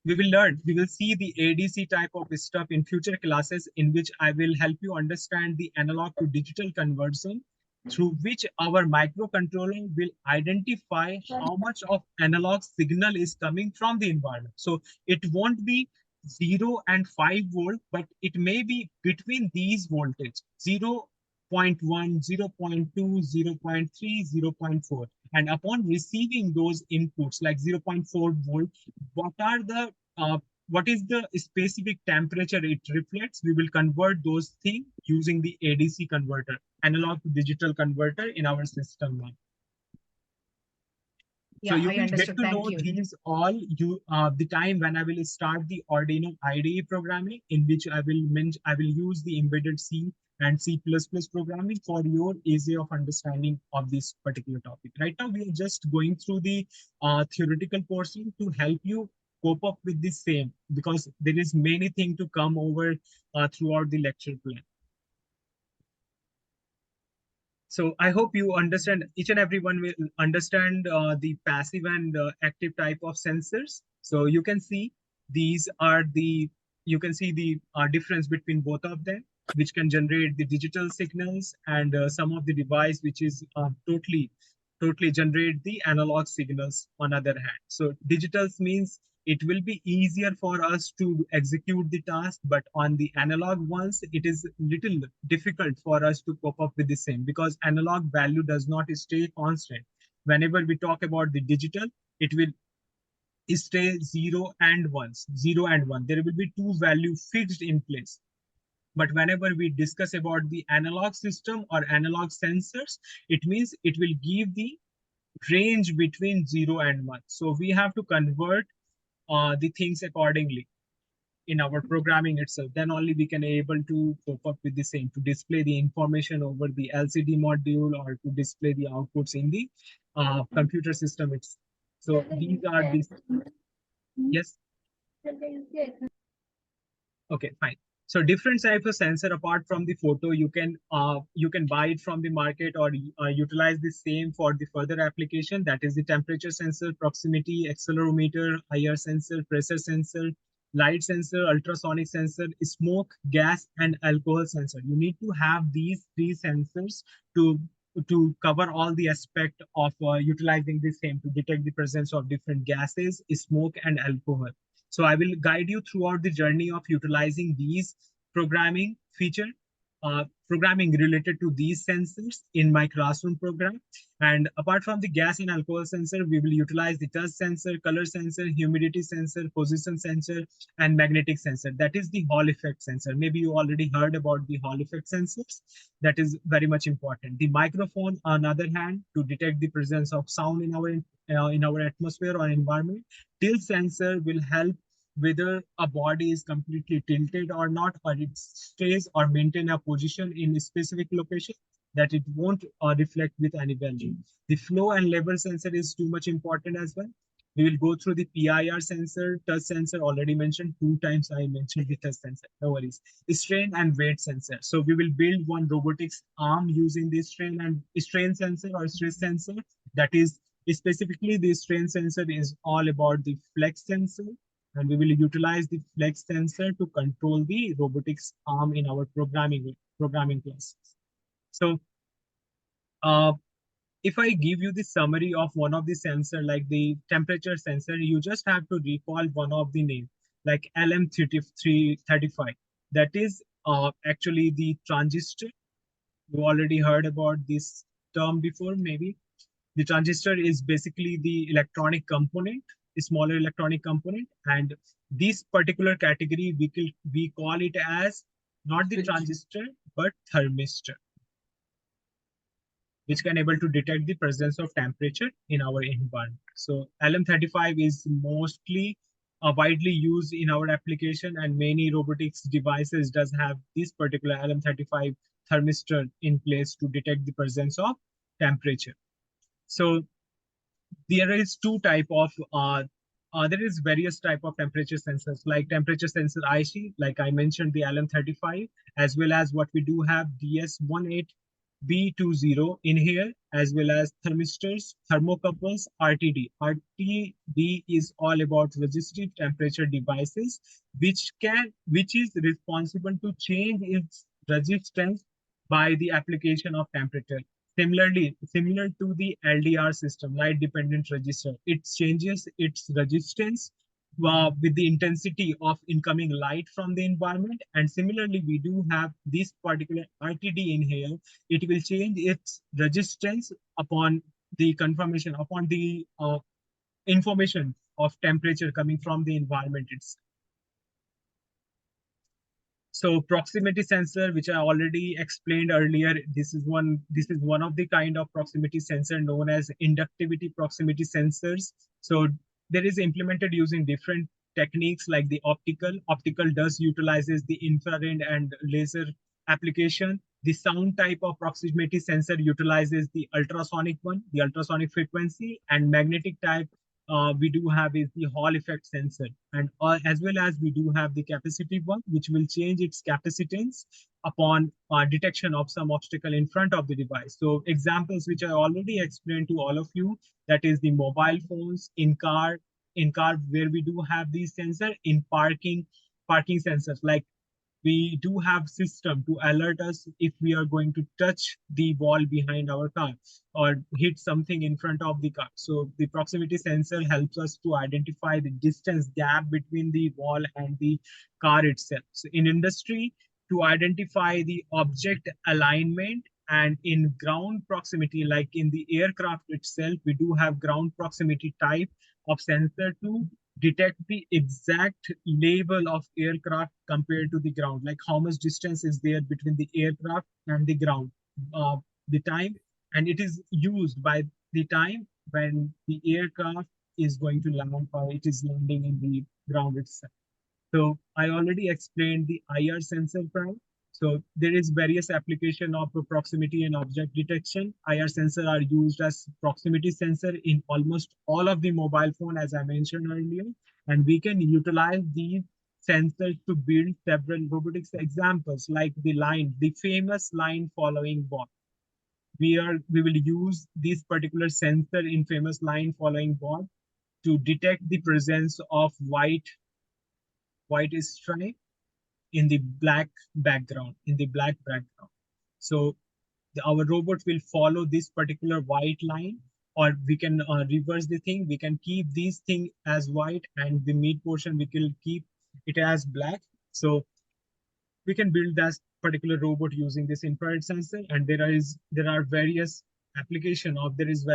we will see the ADC type of stuff in future classes, in which I will help you understand the analog to digital conversion, through which our microcontroller will identify how much of analog signal is coming from the environment. So it won't be 0 and 5 volt, but it may be between these voltage, 0.1, 0.2, 0.3, 0.4. And upon receiving those inputs like 0.4 volt, what is the specific temperature it reflects? We will convert those things using the ADC converter, analog to digital converter in our system now. Yeah, so you I will get understood. to know Thank you. these all the time when I will start the Arduino IDE programming, in which I will use the embedded C and C++ programming for your easy of understanding of this particular topic. Right now, we are just going through the theoretical portion to help you cope up with the same, because there is many things to come over throughout the lecture plan. So I hope you understand, each and everyone will understand the passive and active type of sensors. So you can see these are the, you can see the difference between both of them, which can generate the digital signals, and some of the device which is totally generate the analog signals on other hand. So digitals means it will be easier for us to execute the task, but on the analog ones, it is little difficult for us to cope up with the same, because analog value does not stay constant. Whenever we talk about the digital, it will stay 0 and 1s, 0 and 1. There will be two values fixed in place. But whenever we discuss about the analog system or analog sensors, it means it will give the range between 0 and 1. So we have to convert the things accordingly in our programming itself. Then only we can able to cope up with the same, to display the information over the LCD module or to display the outputs in the computer system itself. So these are these. Yes. Okay, fine. So different types of sensor apart from the photo, you can buy it from the market or utilize the same for the further application. That is the temperature sensor, proximity, accelerometer, IR sensor, pressure sensor, light sensor, ultrasonic sensor, smoke, gas, and alcohol sensor. You need to have these three sensors to cover all the aspect of utilizing the same to detect the presence of different gases, smoke, and alcohol. So I will guide you throughout the journey of utilizing these programming feature, programming related to these sensors in my classroom program. And apart from the gas and alcohol sensor, we will utilize the touch sensor, color sensor, humidity sensor, position sensor, and magnetic sensor. That is the Hall effect sensor. Maybe you already heard about the Hall effect sensors. That is very much important. The microphone, on the other hand, to detect the presence of sound in our atmosphere or environment. Tilt sensor will help whether a body is completely tilted or not, or it stays or maintain a position in a specific location, that it won't reflect with any value. The flow and level sensor is too much important as well. We will go through the PIR sensor, touch sensor, already mentioned 2 times. I mentioned the touch sensor, no worries. The strain and weight sensor. So we will build one robotics arm using the strain sensor or stress sensor. That is Specifically, the strain sensor is all about the flex sensor, and we will utilize the flex sensor to control the robotics arm in our programming classes. So, if I give you the summary of one of the sensor, like the temperature sensor, you just have to recall one of the name, like LM3335. That is actually the transistor. You already heard about this term before, maybe. The transistor is basically the electronic component, a smaller electronic component, and this particular category we call it as not the transistor but thermistor, which can able to detect the presence of temperature in our environment. So LM35 is mostly widely used in our application, and many robotics devices does have this particular LM35 thermistor in place to detect the presence of temperature. So there is two type of there is various type of temperature sensors, like temperature sensor IC, like I mentioned, the LM35, as well as what we do have DS18B20 in here, as well as thermistors, thermocouples, RTD. RTD is all about resistive temperature devices, which is responsible to change its resistance by the application of temperature. Similar to the LDR system, light dependent register, it changes its resistance with the intensity of incoming light from the environment. And similarly, we do have this particular RTD in here. It will change its resistance upon the confirmation, upon the information of temperature coming from the environment itself. So proximity sensor, which I already explained earlier, this is one of the kind of proximity sensor known as inductivity proximity sensors. So there is implemented using different techniques, like the optical does utilizes the infrared and laser application. The sound type of proximity sensor utilizes the ultrasonic one, the ultrasonic frequency, and magnetic type we do have is the Hall effect sensor, and as well as we do have the capacitive one, which will change its capacitance upon detection of some obstacle in front of the device. So examples which I already explained to all of you, that is the mobile phones, in car where we do have these sensor, in parking sensors, like we do have system to alert us if we are going to touch the wall behind our car or hit something in front of the car. So the proximity sensor helps us to identify the distance gap between the wall and the car itself. So in industry, to identify the object alignment, and in ground proximity, like in the aircraft itself, we do have ground proximity type of sensor to detect the exact level of aircraft compared to the ground, like how much distance is there between the aircraft and the ground, the time, and it is used by the time when the aircraft is going to land or it is landing in the ground itself. So I already explained the IR sensor prime. So there is various application of proximity and object detection. IR sensor are used as proximity sensor in almost all of the mobile phone, as I mentioned earlier. And we can utilize these sensors to build several robotics examples, like the famous line following bot. We will use this particular sensor in famous line following bot to detect the presence of white stripe in the black background, So our robot will follow this particular white line, or we can reverse the thing. We can keep this thing as white, and the mid portion we can keep it as black. So we can build that particular robot using this infrared sensor, and there is various application of this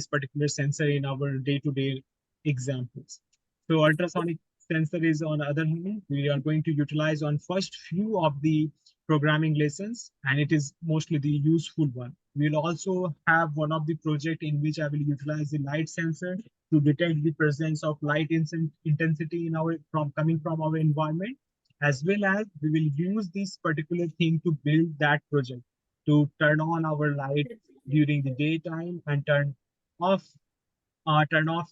particular sensor in our day-to-day examples. So ultrasonic sensor is, on the other hand, we are going to utilize on first few of the programming lessons, and it is mostly the useful one. We'll also have one of the project in which I will utilize the light sensor to detect the presence of light intensity in coming from our environment, as well as we will use this particular thing to build that project, to turn on our light during the daytime and off turn off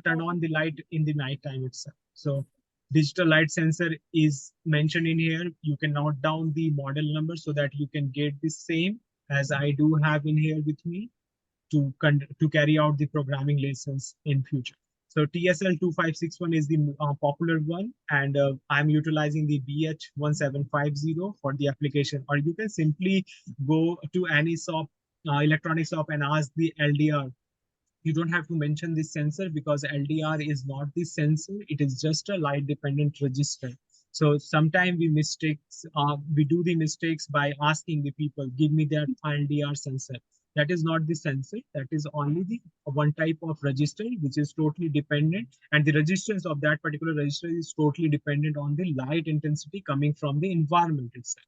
turn on the light in the nighttime itself. So digital light sensor is mentioned in here. You can note down the model number so that you can get the same as I do have in here with me. to carry out the programming lessons in future. So TSL 2561 is the popular one, and I'm utilizing the BH1750 for the application. Or you can simply go to any shop, electronic shop, and ask the LDR. You don't have to mention this sensor because LDR is not the sensor. It is just a light dependent register. So sometimes we do the mistakes by asking the people, give me that LDR sensor. That is not the sensor. That is only the one type of register, which is totally dependent. And the resistance of that particular register is totally dependent on the light intensity coming from the environment itself.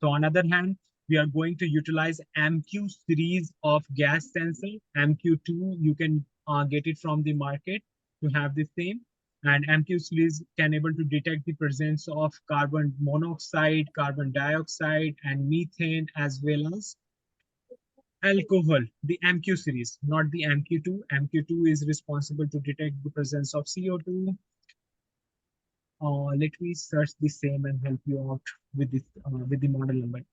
So on other hand, we are going to utilize MQ series of gas sensor. MQ2, you can get it from the market to have the same. And MQ series can able to detect the presence of carbon monoxide, carbon dioxide, and methane, as well as alcohol. The MQ series, not the MQ2. MQ2 is responsible to detect the presence of CO2. Let me search the same and help you out with the model number.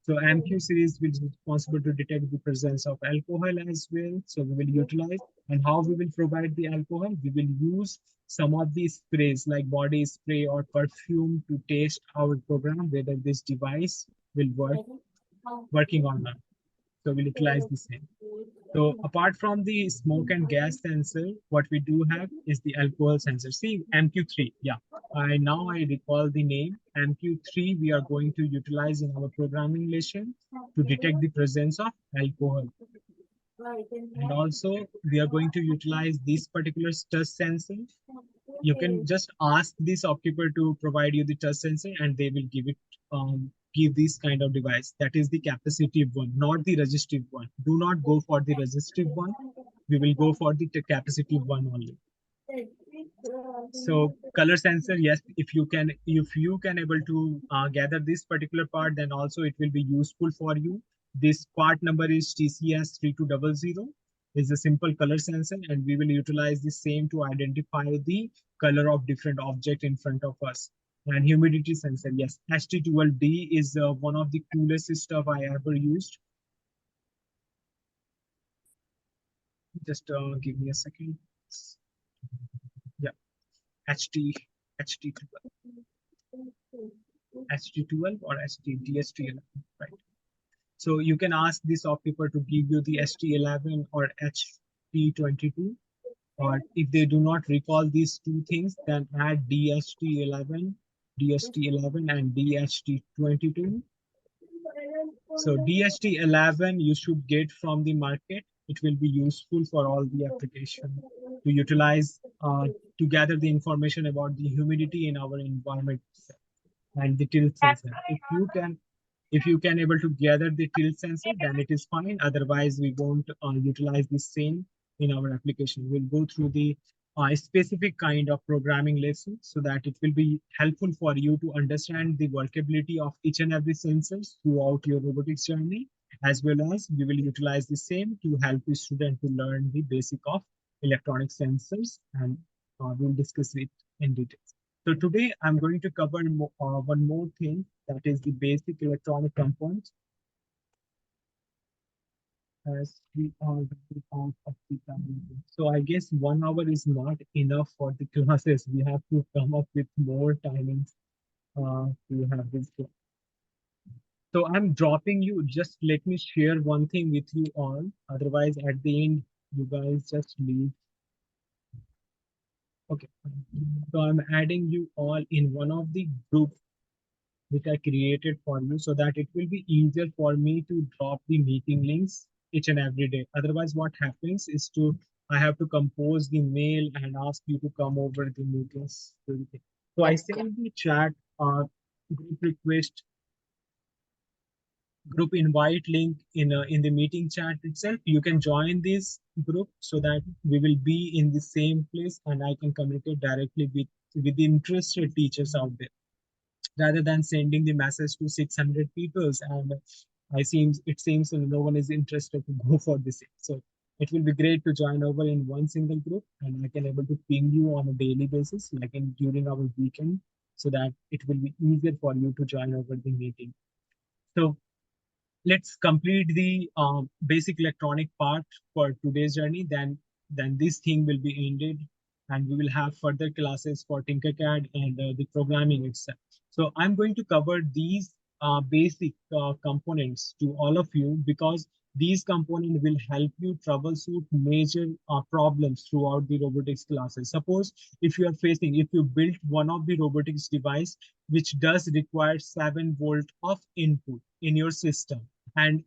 So MQ series will be responsible to detect the presence of alcohol as well. So we will utilize, and how we will provide the alcohol? We will use some of these sprays like body spray or perfume to test our program whether this device will working or not. So we'll utilize the same. So apart from the smoke and gas sensor, what we do have is the alcohol sensor. See, MQ3, yeah. Now I recall the name. MQ3 we are going to utilize in our programming lesson to detect the presence of alcohol. And also we are going to utilize this particular touch sensor. You can just ask this shopkeeper to provide you the touch sensor and they will give this kind of device. That is the capacitive one, not the resistive one. Do not go for the resistive one. We will go for the capacitive one only. So color sensor, yes, if you can able to gather this particular part, then also it will be useful for you. This part number is TCS 3200, is a simple color sensor, and we will utilize the same to identify the color of different object in front of us. And humidity sensor, yes, HT12D is one of the coolest stuff I ever used. Just give me a second. Yeah, HT12, HT12 or DST11, right? So you can ask the shopkeeper to give you the ST11 or HT22, or if they do not recall these two things, then add DST11, and DST22. So DST11 you should get from the market. It will be useful for all the application to utilize to gather the information about the humidity in our environment and the tilt sensor. If you can able to gather the tilt sensor, then it is fine. Otherwise, we won't utilize the same in our application. We'll go through the specific kind of programming lesson so that it will be helpful for you to understand the workability of each and every sensors throughout your robotics journey, as well as we will utilize the same to help the student to learn the basic of electronic sensors, and we'll discuss it in detail. So today I'm going to cover one more thing, that is the basic electronic components. As we are running out of the time. So I guess 1 hour is not enough for the classes. We have to come up with more timings to have this class. So I'm dropping you. Just let me share one thing with you all. Otherwise, at the end, you guys just leave. Okay. So I'm adding you all in one of the groups which I created for you so that it will be easier for me to drop the meeting links each and every day. Otherwise, what happens is I have to compose the mail and ask you to come over the meetings. So I send the chat group request, group invite link in the meeting chat itself. You can join this group so that we will be in the same place and I can communicate directly with the interested teachers out there, rather than sending the message to 600 people and it seems no one is interested to go for this. So it will be great to join over in one single group, and I can able to ping you on a daily basis, like during our weekend, so that it will be easier for you to join over the meeting. So let's complete the basic electronic part for today's journey. Then this thing will be ended, and we will have further classes for Tinkercad and the programming itself. So I'm going to cover these basic components to all of you, because these components will help you troubleshoot major problems throughout the robotics classes. Suppose if you built one of the robotics device which does require 7 volt of input in your system, and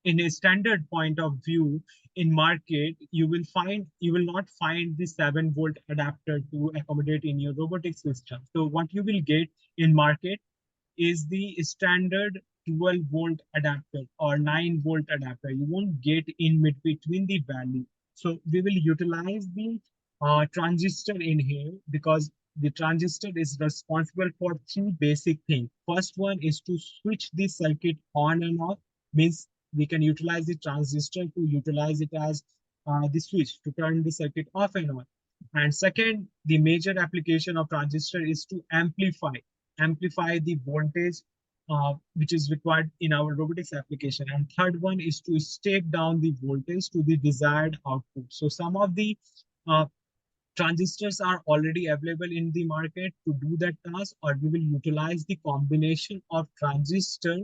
in a standard point of view in market, you will not find the 7 volt adapter to accommodate in your robotic system. So what you will get in market is the standard 12-volt adapter or 9-volt adapter. You won't get in between the value. So we will utilize the transistor in here, because the transistor is responsible for three basic things. First one is to switch the circuit on and off, means we can utilize the transistor to utilize it as the switch to turn the circuit off and on. And second, the major application of transistor is to amplify the voltage which is required in our robotics application. And third one is to step down the voltage to the desired output. So some of the uh, transistors are already available in the market to do that task, or we will utilize the combination of transistor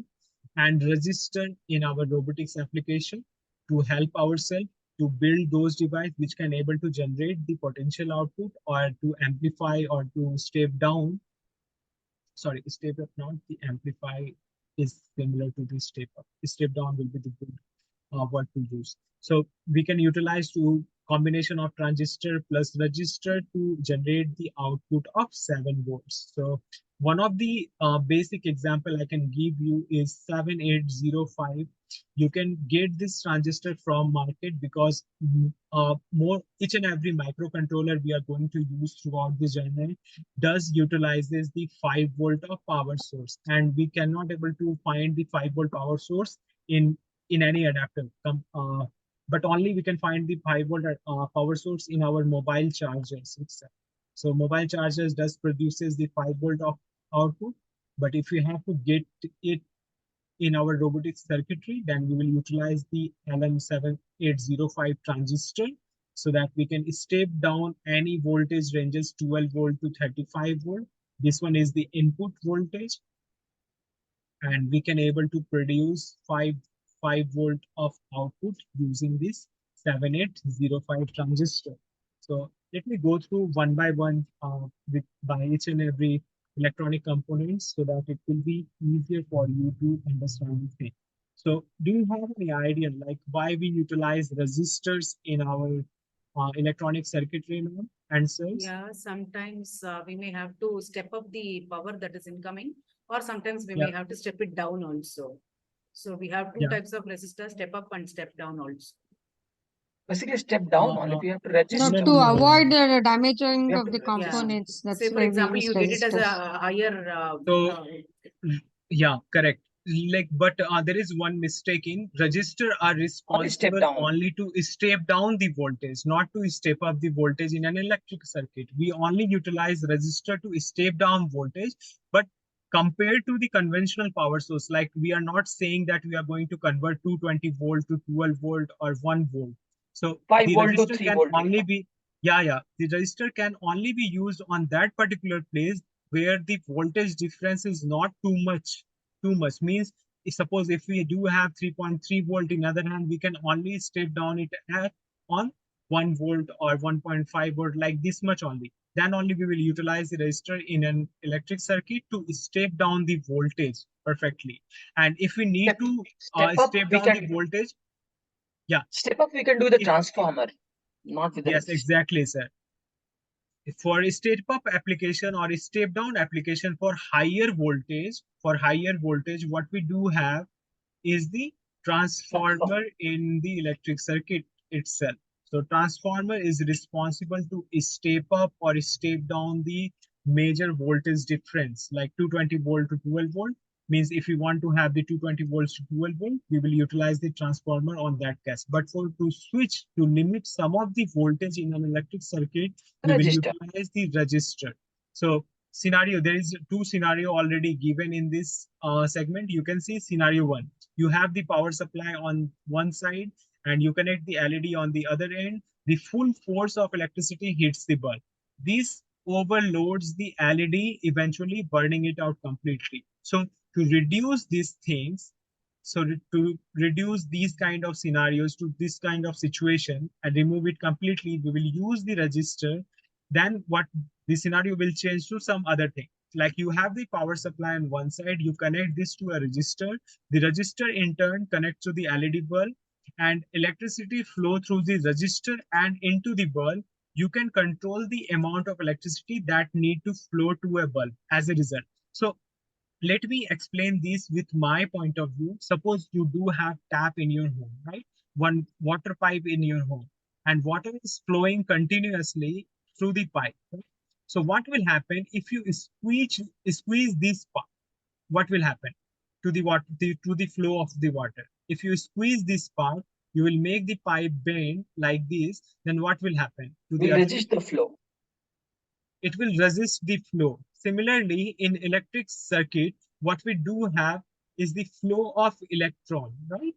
and resistor in our robotics application to help ourselves to build those devices which can able to generate the potential output, or to amplify, or to step down. Sorry, step up, not the amplify is similar to the step up. Step down will be the good what to use. So we can utilize to combination of transistor plus resistor to generate the output of 7 volts. So one of the basic example I can give you is 7805. You can get this transistor from market, because more each and every microcontroller we are going to use throughout the journey does utilizes the 5 volt of power source, and we cannot able to find the 5 volt power source in any adapter. But only we can find the 5 volt power source in our mobile chargers itself. So mobile chargers does produces the 5 volt of output, but if we have to get it in our robotic circuitry, then we will utilize the LM7805 transistor, so that we can step down any voltage ranges 12 volt to 35 volt. This one is the input voltage, and we can able to produce 5 volt of output using this 7805 transistor. So let me go through one by one by each and every electronic components, so that it will be easier for you to understand the thing. So do you have any idea like why we utilize resistors in our electronic circuitry now? Answers? Yeah, sometimes we may have to step up the power that is incoming, or sometimes we Yeah, may have to step it down also. So we have two yeah. types of resistors, step up and step down also. Basically, step down only Uh, if you have to No, register. to no, no, avoid no. the damaging We have of to the register. Yeah. components. That's Say, for why we example, use you get it as a resistors. higher, So yeah, correct. Like, but there is one mistake in register are Only step responsible down. only to step down the voltage, not to step up the voltage in an electric circuit. We only utilize resistor to step down voltage, but compared to the conventional power source, like we are not saying that we are going to convert 220 volt to 12 volt or 1 volt. So 5 the volt to resistor 3 can volt. only be, yeah, the resistor can only be used on that particular place where the voltage difference is not too much means suppose if we do have 3.3 volt, in other hand we can only step down it at on 1 volt or 1.5 volt, like this much only. Then only we will utilize the resistor in an electric circuit to step down the voltage perfectly. And if we need Step, to step up, step we down the can voltage, yeah, step up. We can do the if transformer, not with the yes, resistor. exactly, sir. For a step up application or a step down application for higher voltage, what we do have is the transformer in the electric circuit itself. So transformer is responsible to step up or step down the major voltage difference, like 220 volt to 12 volt. Means if we want to have the 220 volts to 12 volt, we will utilize the transformer on that case. But for to switch to limit some of the voltage in an electric circuit, we will Register. utilize the resistor. So scenario, there is two scenario already given in this segment. You can see scenario one. You have the power supply on one side and you connect the LED on the other end. The full force of electricity hits the bulb. This overloads the LED, eventually burning it out completely. So to reduce these things, to reduce these kind of scenarios to this kind of situation and remove it completely, we will use the resistor. Then what the scenario will change to some other thing. Like you have the power supply on one side, you connect this to a resistor. The resistor in turn connects to the LED bulb and electricity flow through the resistor and into the bulb. You can control the amount of electricity that need to flow to a bulb as a result. So let me explain this with my point of view. Suppose you do have tap in your home, right? One water pipe in your home, and water is flowing continuously through the pipe. Right? So what will happen if you squeeze this pipe? What will happen to the water to the flow of the water? If you squeeze this part, you will make the pipe bend like this. Then what will happen to the Will resist the flow. it will resist the flow. Similarly, in electric circuit, what we do have is the flow of electron, right?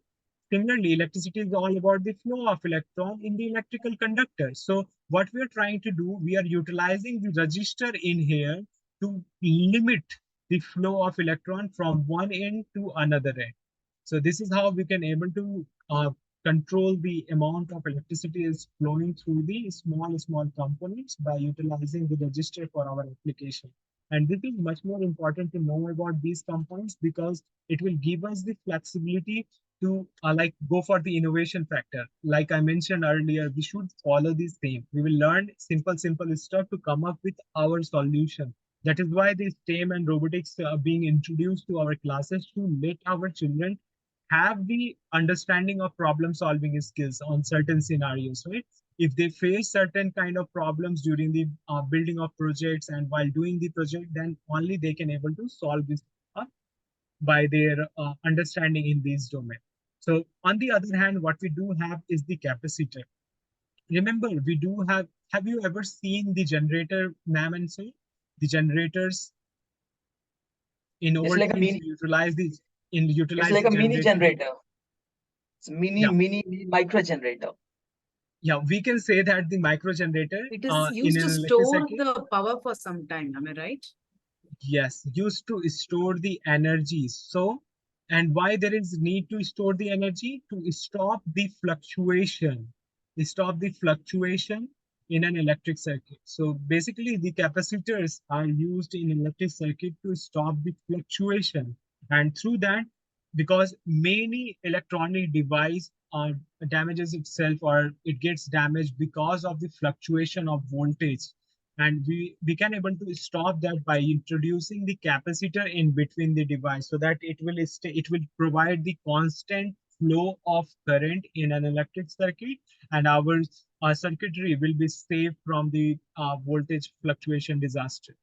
Similarly, electricity is all about the flow of electron in the electrical conductor. So what we are trying to do, we are utilizing the resistor in here to limit the flow of electron from one end to another end. So this is how we can able to control the amount of electricity is flowing through the small components by utilizing the resistor for our application. And this is much more important to know about these components because it will give us the flexibility to like go for the innovation factor. Like I mentioned earlier, we should follow this theme. We will learn simple stuff to come up with our solution. That is why the STEM and robotics are being introduced to our classes to let our children have the understanding of problem solving skills on certain scenarios, right? If they face certain kind of problems during the building of projects and while doing the project, then only they can able to solve this uh, by their understanding in these domain. So on the other hand, what we do have is the capacitor. Remember, we do have you ever seen the generator, ma'am and sir? The generators in It's old like a times, mini. It's utilize like the a mini generator. generator. It's Yeah. mini micro generator. Yeah, we can say that the micro generator It is in used an to electric store circuit, the power for some time. Am I right? yes, used to store the energy. So, and why there is need to store the energy? To stop the fluctuation, in an electric circuit. So basically the capacitors are used in electric circuit to stop the fluctuation. And through that, because many electronic device damages itself or it gets damaged because of the fluctuation of voltage, and we can able to stop that by introducing the capacitor in between the device so that it will provide the constant flow of current in an electric circuit, and our circuitry will be safe from the voltage fluctuation disaster.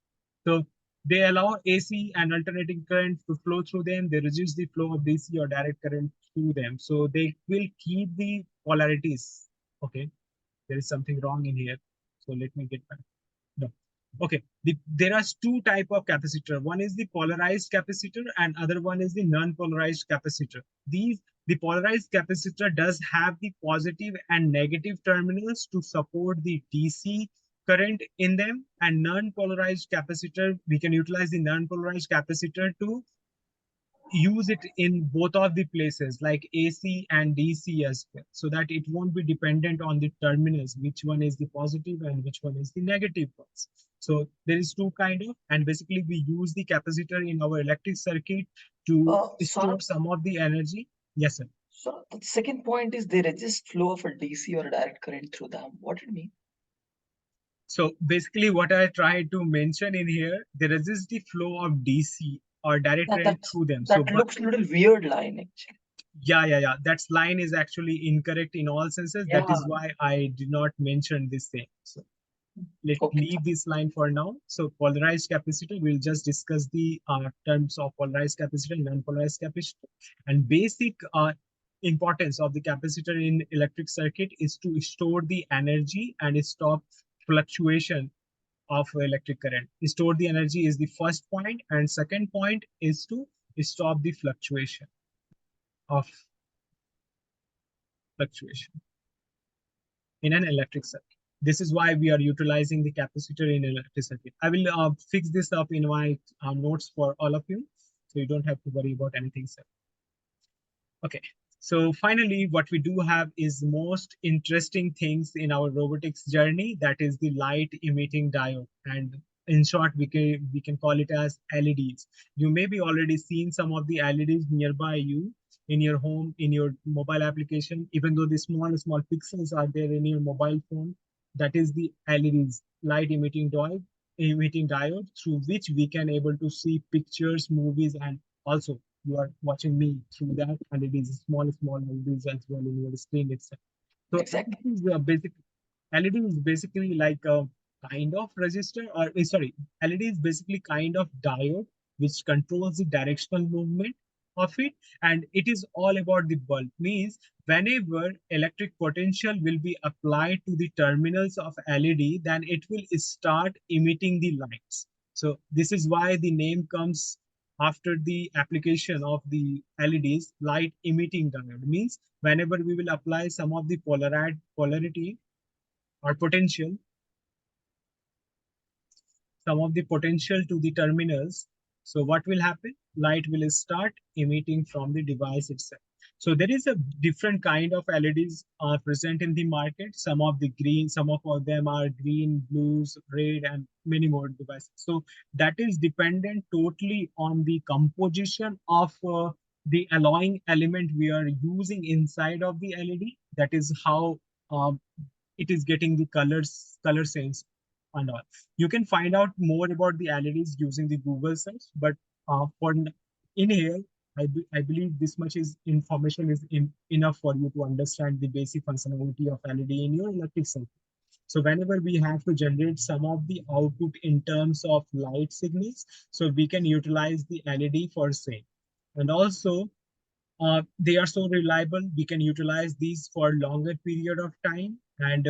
So they allow AC and alternating current to flow through them. They reduce the flow of DC or direct current through them. So they will keep the polarities. Okay, there is something wrong in here. So let me get back. No. Okay. There are two type of capacitor. One is the polarized capacitor and other one is the non-polarized capacitor. The polarized capacitor does have the positive and negative terminals to support the DC current in them, and non-polarized capacitor, we can utilize the non-polarized capacitor to use it in both of the places like AC and DC as well, so that it won't be dependent on the terminals, which one is the positive and which one is the negative ones. So there is two kind of, and basically we use the capacitor in our electric circuit to store Saurabh, some of the energy. Yes, sir. so the second point is they resist flow of a DC or a direct current through them. What it mean? So basically what I tried to mention in here, they resist the flow of DC or direct That current that through them. So that but looks a little weird line actually. yeah, that line is actually incorrect in all senses. That Yeah. is why I did not mention this thing. So let's Okay. leave this line for now. So polarized capacitor, we'll just discuss the terms of polarized capacitor and non-polarized capacitor. And basic importance of the capacitor in electric circuit is to store the energy and stop fluctuation of electric current. Store the energy is the first point, and second point is to stop the of fluctuation in an electric circuit. This is why we are utilizing the capacitor in electric circuit. I will fix this up in my notes for all of you, so you don't have to worry about anything, sir. Okay, so finally, what we do have is most interesting things in our robotics journey, that is the light emitting diode. And in short, we can call it as LEDs. You may be already seen some of the LEDs nearby you in your home, in your mobile application, even though the small pixels are there in your mobile phone. That is the LEDs, light emitting diode, through which we can able to see pictures, movies, and also you are watching me through that, and it is small LEDs as well in your screen itself. So Exactly. LED is basically like a kind of resistor, or sorry, LED is basically kind of diode which controls the directional movement of it, and it is all about the bulb. Means whenever electric potential will be applied to the terminals of LED, then it will start emitting the lights. So this is why the name comes after the application of the LEDs, light emitting diode. Means whenever we will apply some of the polarity or potential, some of the potential to the terminals. So what will happen? Light will start emitting from the device itself. So there is a different kind of LEDs present in the market. Some of them are green, blues, red, and many more devices. So that is dependent totally on the composition of the alloying element we are using inside of the LED. That is how um, it is getting the color sense and all. You can find out more about the LEDs using the Google search, but in here, I believe this much is information is enough for you to understand the basic functionality of LED in your electric circuit. So whenever we have to generate some of the output in terms of light signals, so we can utilize the LED for same. And also, they are so reliable, we can utilize these for longer period of time, and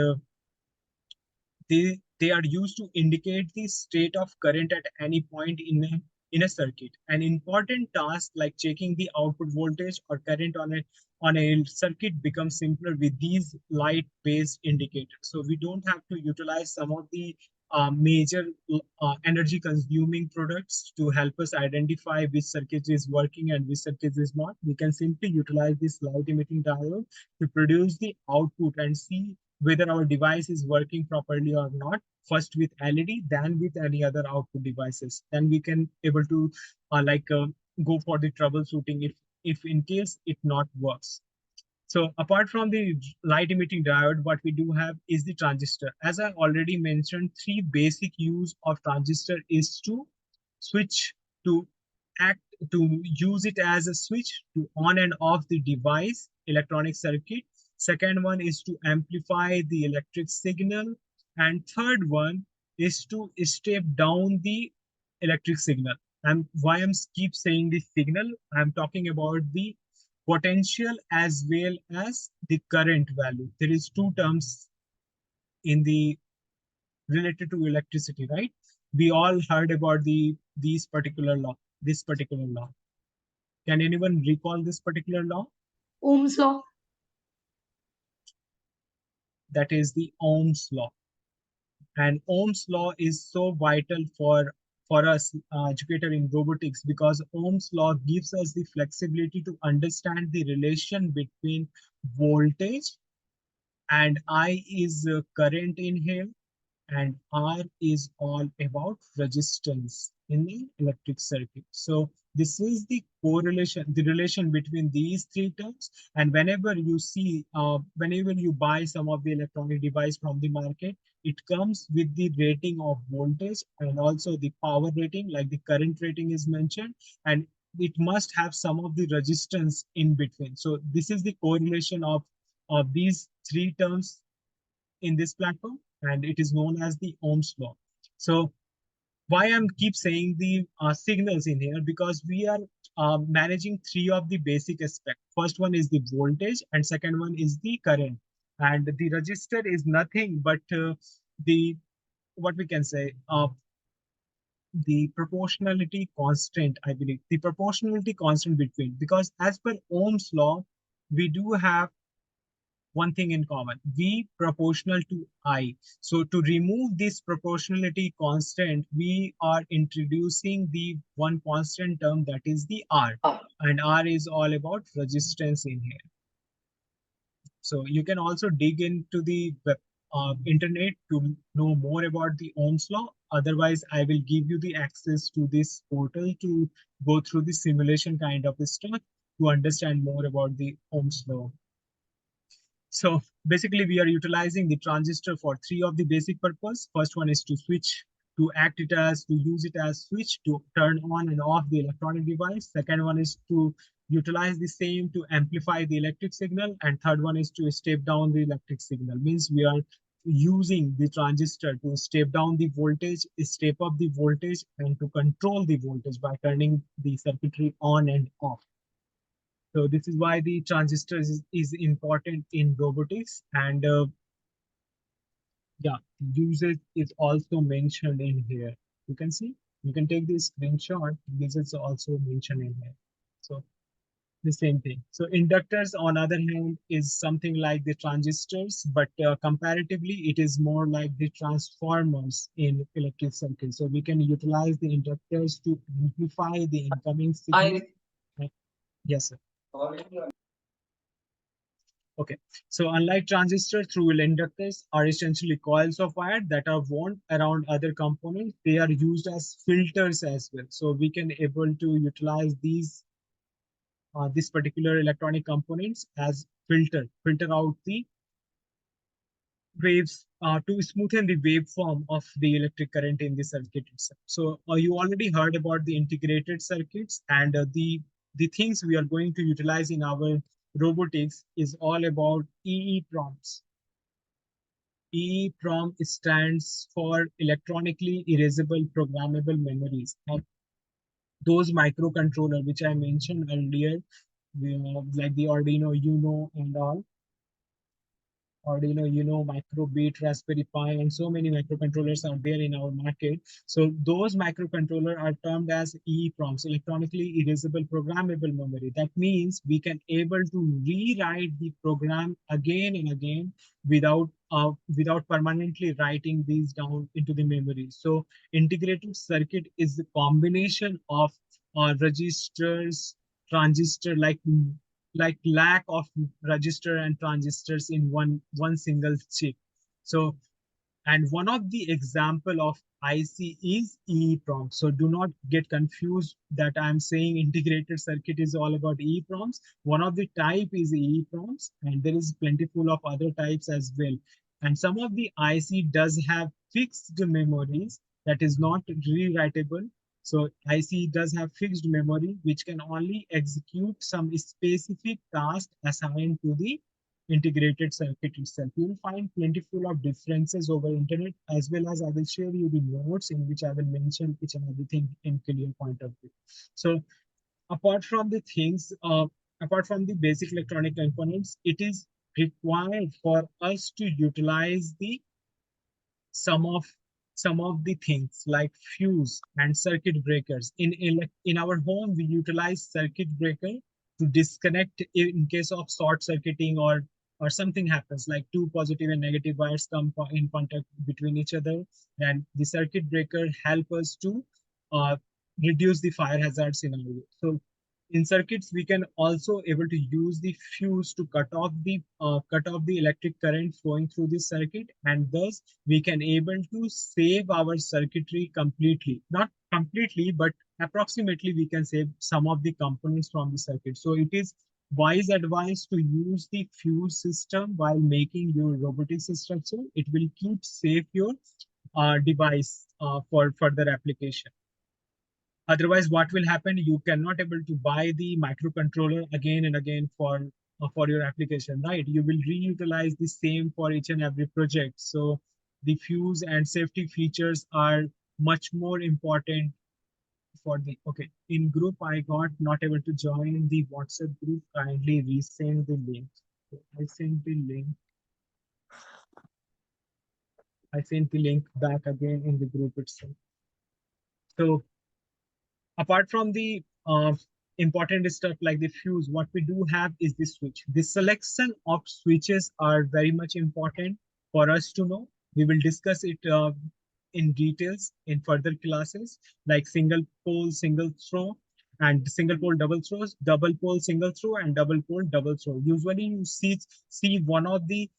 they are used to indicate the state of current at any point in a circuit. An important task like checking the output voltage or current on a circuit becomes simpler with these light-based indicators. So we don't have to utilize some of the major energy consuming products to help us identify which circuit is working and which circuit is not. We can simply utilize this light emitting diode to produce the output and see whether our device is working properly or not, first with LED, then with any other output devices. Then we can able to go for the troubleshooting if in case it not works. So apart from the light emitting diode, what we do have is the transistor. As I already mentioned, three basic use of transistor is to switch, to act, to use it as a switch to on and off the device, electronic circuit. Second one is to amplify the electric signal. And third one is to step down the electric signal. And why I'm keep saying the signal, I'm talking about the potential as well as the current value. There is two terms in the related to electricity, right? We all heard about this particular law. Can anyone recall this particular law? Ohm's law. That is the Ohm's law. And Ohm's law is so vital for us educator in robotics, because Ohm's law gives us the flexibility to understand the relation between voltage, and I is current in here, and R is all about resistance in the electric circuit. So this is the correlation, the relation between these three terms. And whenever you see, whenever you buy some of the electronic device from the market, it comes with the rating of voltage and also the power rating, like the current rating is mentioned, and it must have some of the resistance in between. So this is the correlation of these three terms in this platform, and it is known as the Ohm's law. So why I'm keep saying the signals in here, because we are managing three of the basic aspects. First one is the voltage, and second one is the current. And the resistor is nothing but the what we can say, the proportionality constant, I believe, the proportionality constant between, because as per Ohm's law, we do have one thing in common, V proportional to I. So to remove this proportionality constant, we are introducing the one constant term, that is the R. And R is all about resistance in here. So you can also dig into the web, internet to know more about the Ohm's law. Otherwise, I will give you the access to this portal to go through the simulation kind of stuff to understand more about the Ohm's law. So basically, we are utilizing the transistor for three of the basic purpose. First one is to switch, to act it as, to use it as switch, to turn on and off the electronic device. Second one is to utilize the same to amplify the electric signal. And third one is to step down the electric signal. Means we are using the transistor to step down the voltage, step up the voltage, and to control the voltage by turning the circuitry on and off. So this is why the transistor is important in robotics. And yeah, usage is also mentioned in here. You can see, you can take this screenshot. This is also mentioned in here. So the same thing. So inductors, on other hand, is something like the transistors, but comparatively, it is more like the transformers in electric circuits. So we can utilize the inductors to amplify the incoming signal. Yes, sir. Okay, so unlike transistors, through inductors are essentially coils of wire that are wound around other components. They are used as filters as well. So we can able to utilize these this particular electronic components as filter out the waves to smoothen the waveform of the electric current in the circuit itself. So you already heard about the integrated circuits, and the things we are going to utilize in our robotics is all about EEPROMs. EEPROM stands for electronically erasable programmable memories. And those microcontroller which I mentioned earlier, like the Arduino Uno and all, Arduino Uno, Microbit, Raspberry Pi, and so many microcontrollers are there in our market. So those microcontrollers are termed as EEPROMs, electronically erasable programmable memory. That means we can able to rewrite the program again and again without permanently writing these down into the memory. So integrated circuit is the combination of registers, transistor, like lack of register and transistors in one single chip. So, and one of the example of IC is EEPROM. So do not get confused that I'm saying integrated circuit is all about EEPROMs. One of the type is EEPROMs, and there is plentiful of other types as well. And some of the IC does have fixed memories that is not rewritable. So IC does have fixed memory, which can only execute some specific task assigned to the integrated circuit itself. You will find plentiful of differences over internet, as well as I will share you the notes in which I will mention each and everything in clear point of view. So apart from the things, apart from the basic electronic components, it is required for us to utilize the some of some of the things like fuse and circuit breakers. In our home, we utilize circuit breaker to disconnect in case of short circuiting, or something happens like two positive and negative wires come in contact between each other, and the circuit breaker help us to uh, reduce the fire hazard scenario. So in circuits, we can also able to use the fuse to cut off the electric current flowing through the circuit, and thus we can able to save our circuitry completely. Not completely, but approximately we can save some of the components from the circuit. So it is wise advice to use the fuse system while making your robotic system. So it will keep safe your device for further application. Otherwise, what will happen? You cannot able to buy the microcontroller again and again for your application, right? You will reutilize the same for each and every project. So the fuse and safety features are much more important for the, okay. In group, I got not able to join the WhatsApp group. Kindly resend the link. So I sent the link. I sent the link back again in the group itself. So apart from the important stuff like the fuse, what we do have is the switch. The selection of switches are very much important for us to know. We will discuss it in details in further classes, like single pole, single throw, and single pole, double throws, double pole, single throw, and double pole, double throw. Usually you see one of the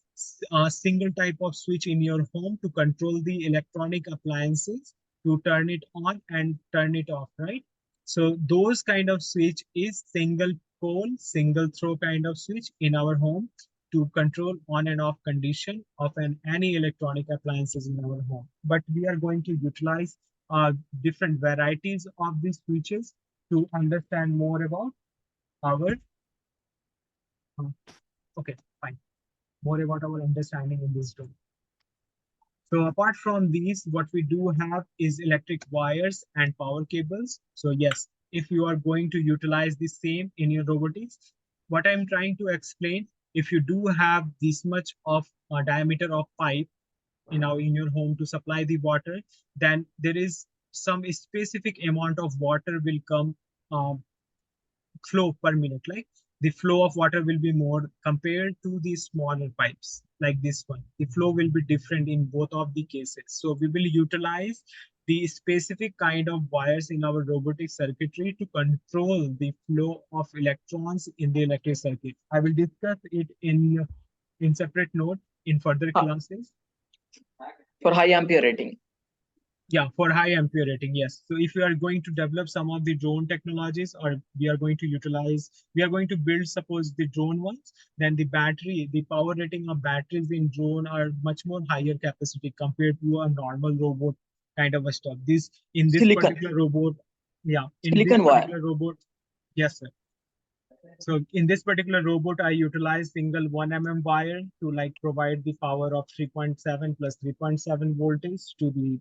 single type of switch in your home to control the electronic appliances, to turn it on and turn it off, right? So those kind of switch is single pole, single throw kind of switch in our home to control on and off condition of any electronic appliances in our home. But we are going to utilize different varieties of these switches to understand more about our, uh, okay, fine, more about our understanding in this domain. So apart from these, what we do have is electric wires and power cables. So yes, if you are going to utilize the same in your robotics, what I'm trying to explain, if you do have this much of a diameter of pipe in your home to supply the water, then there is some specific amount of water will come um, flow per minute. Like the flow of water will be more compared to the smaller pipes like this one. The flow will be different in both of the cases. So we will utilize the specific kind of wires in our robotic circuitry to control the flow of electrons in the electric circuit. I will discuss it in separate note in further classes. For high ampere rating. Yeah, for high ampere rating, yes. So if we are going to develop some of the drone technologies, or we are going to utilize, we are going to build, suppose the drone ones, then the battery, the power rating of batteries in drone are much more higher capacity compared to a normal robot kind of a stuff. This in this Silicon. particular robot, yeah, in this Silicon wire. particular robot, yes, sir. So in this particular robot, I utilize single 1 mm wire to like provide the power of 3.7 plus 3.7 voltage to the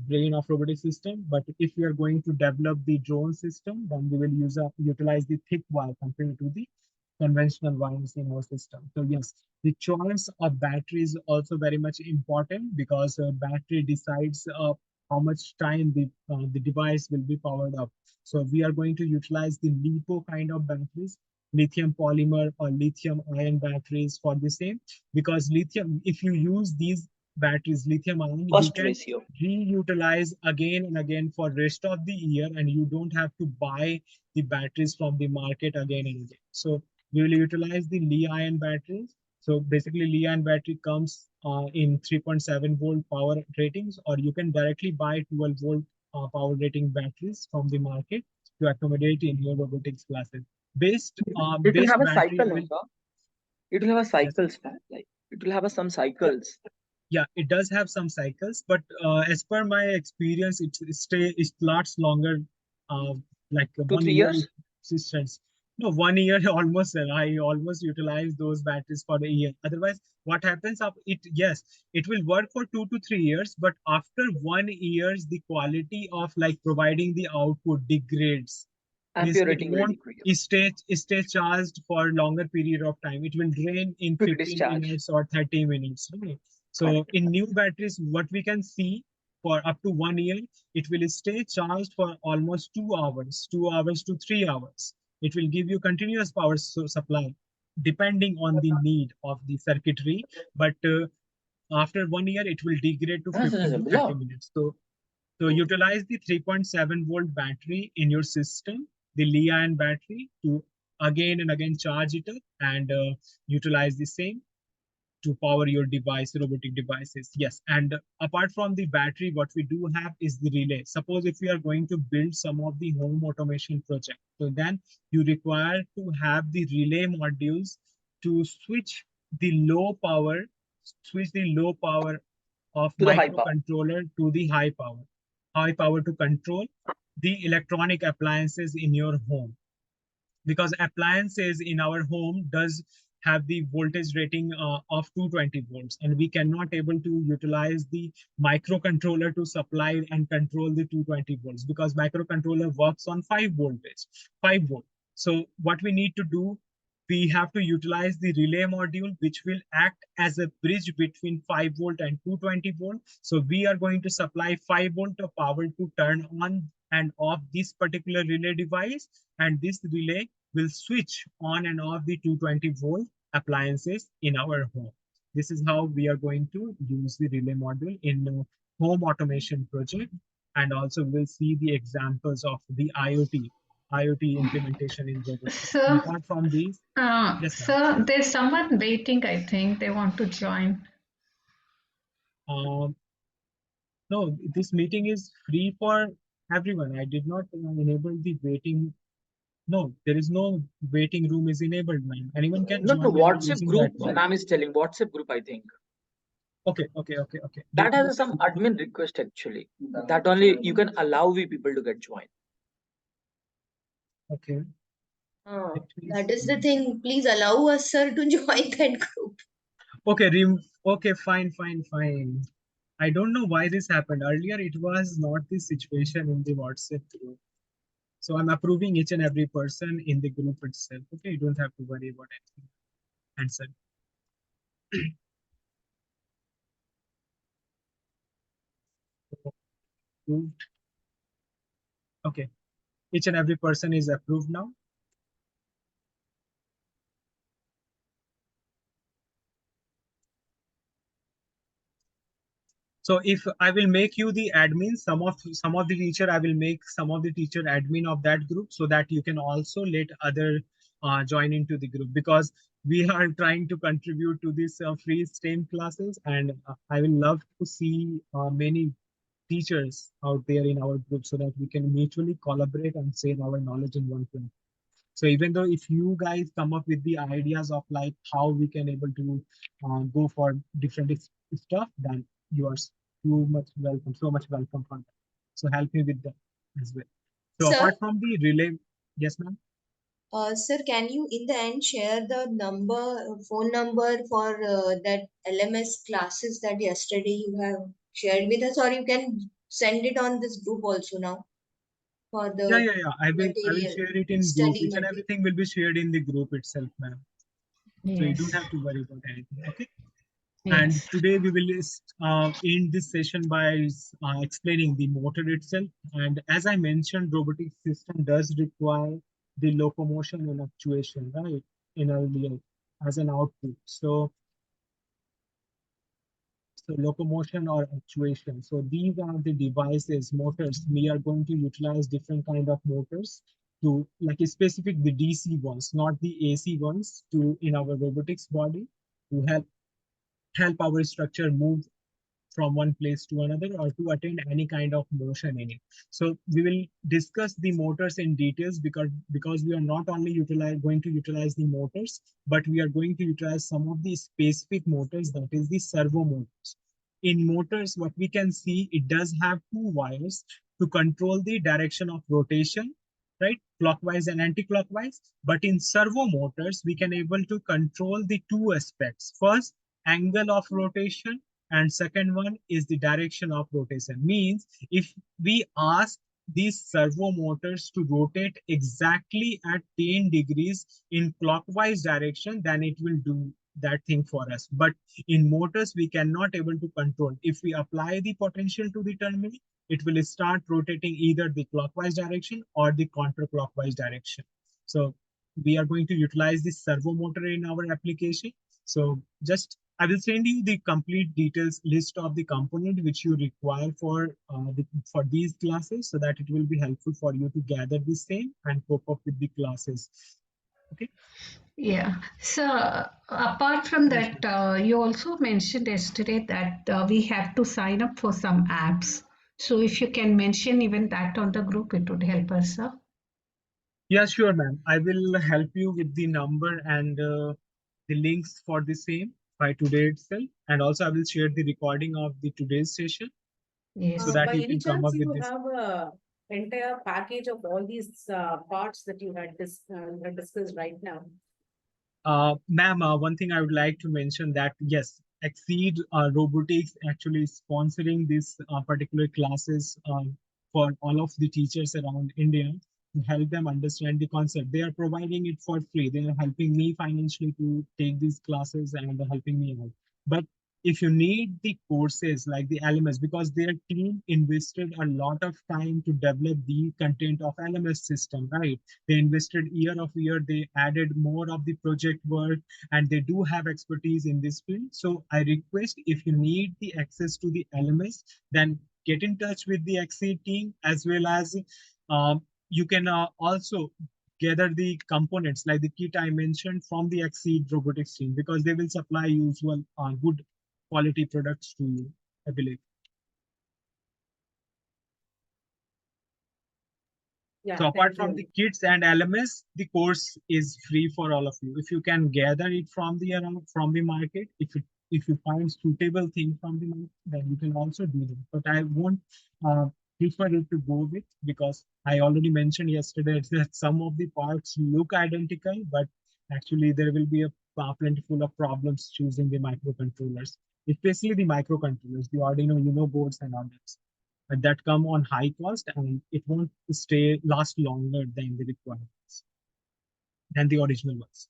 brain of robotic system. But if we are going to develop the drone system, then we will utilize the thick wire compared to the conventional wires in our system. So yes, the choice of battery is also very much important because battery decides how much time the device will be powered up. So we are going to utilize the LiPo kind of batteries, lithium polymer or lithium ion batteries for the same, because lithium, if you use these batteries, lithium ion, you can reutilize again and again for rest of the year, and you don't have to buy the batteries from the market again and again. So we will utilize the Li-ion batteries. So basically Li-ion battery comes in 3.7 volt power ratings, or you can directly buy 12 volt power rating batteries from the market to accommodate in your robotics classes. Based It will have a battery cycle, will, it will have a yes. cycles, like it will have some cycles. Yeah, it does have some cycles, but as per my experience, it lasts longer, like 2-3 1 year years. existence. No, 1 year almost. I almost utilize those batteries for a year. Otherwise, what happens up? It yes, it will work for 2 to 3 years, but after 1 year, the quality of like providing the output degrades. Means Ampere it rating will won't decrease. stay charged for longer period of time. It will drain in Quick 15 discharge. minutes or 30 minutes. Right? So Correct. in new batteries, what we can see for up to 1 year, it will stay charged for almost 2 hours, 2 hours to 3 hours. It will give you continuous power supply depending on the need of the circuitry. But after 1 year, it will degrade to 15 to 30 minutes. So utilize the 3.7 volt battery in your system, the Li-ion battery, to again and again charge it up and utilize the same to power your device, robotic devices. Yes, and apart from the battery, what we do have is the relay. Suppose if we are going to build some of the home automation project, so then you require to have the relay modules to switch the low power of To the high power. microcontroller to the high power to control the electronic appliances in your home, because appliances in our home does have the voltage rating of 220 volts, and we cannot able to utilize the microcontroller to supply and control the 220 volts, because microcontroller works on 5 volt. So what we need to do, we have to utilize the relay module, which will act as a bridge between 5 volt and 220 volt. So we are going to supply 5 volt of power to turn on and off this particular relay device. And this relay will switch on and off the 220 volt appliances in our home. This is how we are going to use the relay module in home automation project. And also we'll see the examples of the IoT implementation in robotics. And Sir, apart from these, yes, ma'am. sir, there's someone waiting, I think. They want to join. No, this meeting is free for everyone. I did not enable the waiting. No, there is no waiting room is enabled, ma'am. Anyone can No, join by WhatsApp using group, that one. ma'am is telling WhatsApp group, I think. Okay. That has some admin request actually. That only you can allow we people to get joined. Okay. That is the thing. Please allow us, sir, to join that group. Okay, okay, fine. I don't know why this happened. Earlier, it was not this situation in the WhatsApp group. So I'm approving each and every person in the group itself. Okay, you don't have to worry about anything. Answer. Approved. Okay, each and every person is approved now. So if I will make you the admin, some of the teacher, I will make some of the teacher admin of that group so that you can also let other join into the group, because we are trying to contribute to this free STEM classes, and I will love to see many teachers out there in our group so that we can mutually collaborate and share our knowledge in one place. So even though if you guys come up with the ideas of like how we can able to go for different stuff, then you are so much welcome for that. So help me with that as well. So Sir? apart from the relay, yes, ma'am. Sir, can you in the end share the phone number for that LMS classes that yesterday you have shared with us, or you can send it on this group also now for the Yeah. I will material, share it in group. study Each and material. everything will be shared in the group itself, ma'am. So you don't Yes. have to worry about anything. Okay. Yes. And today we will end this session by explaining the motor itself. And as I mentioned, robotic system does require the locomotion and actuation, right? In earlier as an output. So locomotion or actuation. So these are the devices, motors. We are going to utilize different kind of motors to like specific the DC ones, not the AC ones, to in our robotics body to help our structure move from one place to another or to attain any kind of motion in it. So we will discuss the motors in details because we are not only going to utilize the motors, but we are going to utilize some of the specific motors, that is the servo motors. In motors, what we can see, it does have two wires to control the direction of rotation, right? Clockwise and anti-clockwise. But in servo motors, we can able to control the two aspects. First, angle of rotation, and second one is the direction of rotation. Means if we ask these servo motors to rotate exactly at 10 degrees in clockwise direction, then it will do that thing for us. But in motors, we cannot able to control. If we apply the potential to the terminal, it will start rotating either the clockwise direction or the counterclockwise direction. So we are going to utilize this servo motor in our application. So just I will send you the complete details list of the component which you require for these classes, so that it will be helpful for you to gather the same and cope up with the classes. Okay. Yeah. So apart from that, you also mentioned yesterday that we have to sign up for some apps. So if you can mention even that on the group, it would help us, sir. Yeah, sure, ma'am. I will help you with the number and the links for the same by today itself. And also I will share the recording of the today's session Yes. so that By you any can come chance, up with you this. have a entire package of all these parts that you had discussed right now? Ma'am, one thing I would like to mention that yes, Exceed Robotics actually is sponsoring this particular classes for all of the teachers around India. to help them understand the concept. They are providing it for free. They are helping me financially to take these classes and helping me out. But if you need the courses like the LMS, because their team invested a lot of time to develop the content of LMS system, right? They invested year of year, they added more of the project work, and they do have expertise in this field. So I request, if you need the access to the LMS, then get in touch with the Exceed team, as well as you can also gather the components like the kit I mentioned from the Exceed robotics team, because they will supply usual good quality products to you, I believe. Yeah, So apart thank from you. the kits and LMS, the course is free for all of you. If you can gather it from the around from the market, if you find suitable thing from the market, then you can also do that. But I won't prefer it to go with, because I already mentioned yesterday that some of the parts look identical, but actually there will be a plentiful of problems choosing the microcontrollers, especially the microcontrollers, the Arduino Uno boards and others that come on high cost, and it won't last longer than the requirements than the original ones.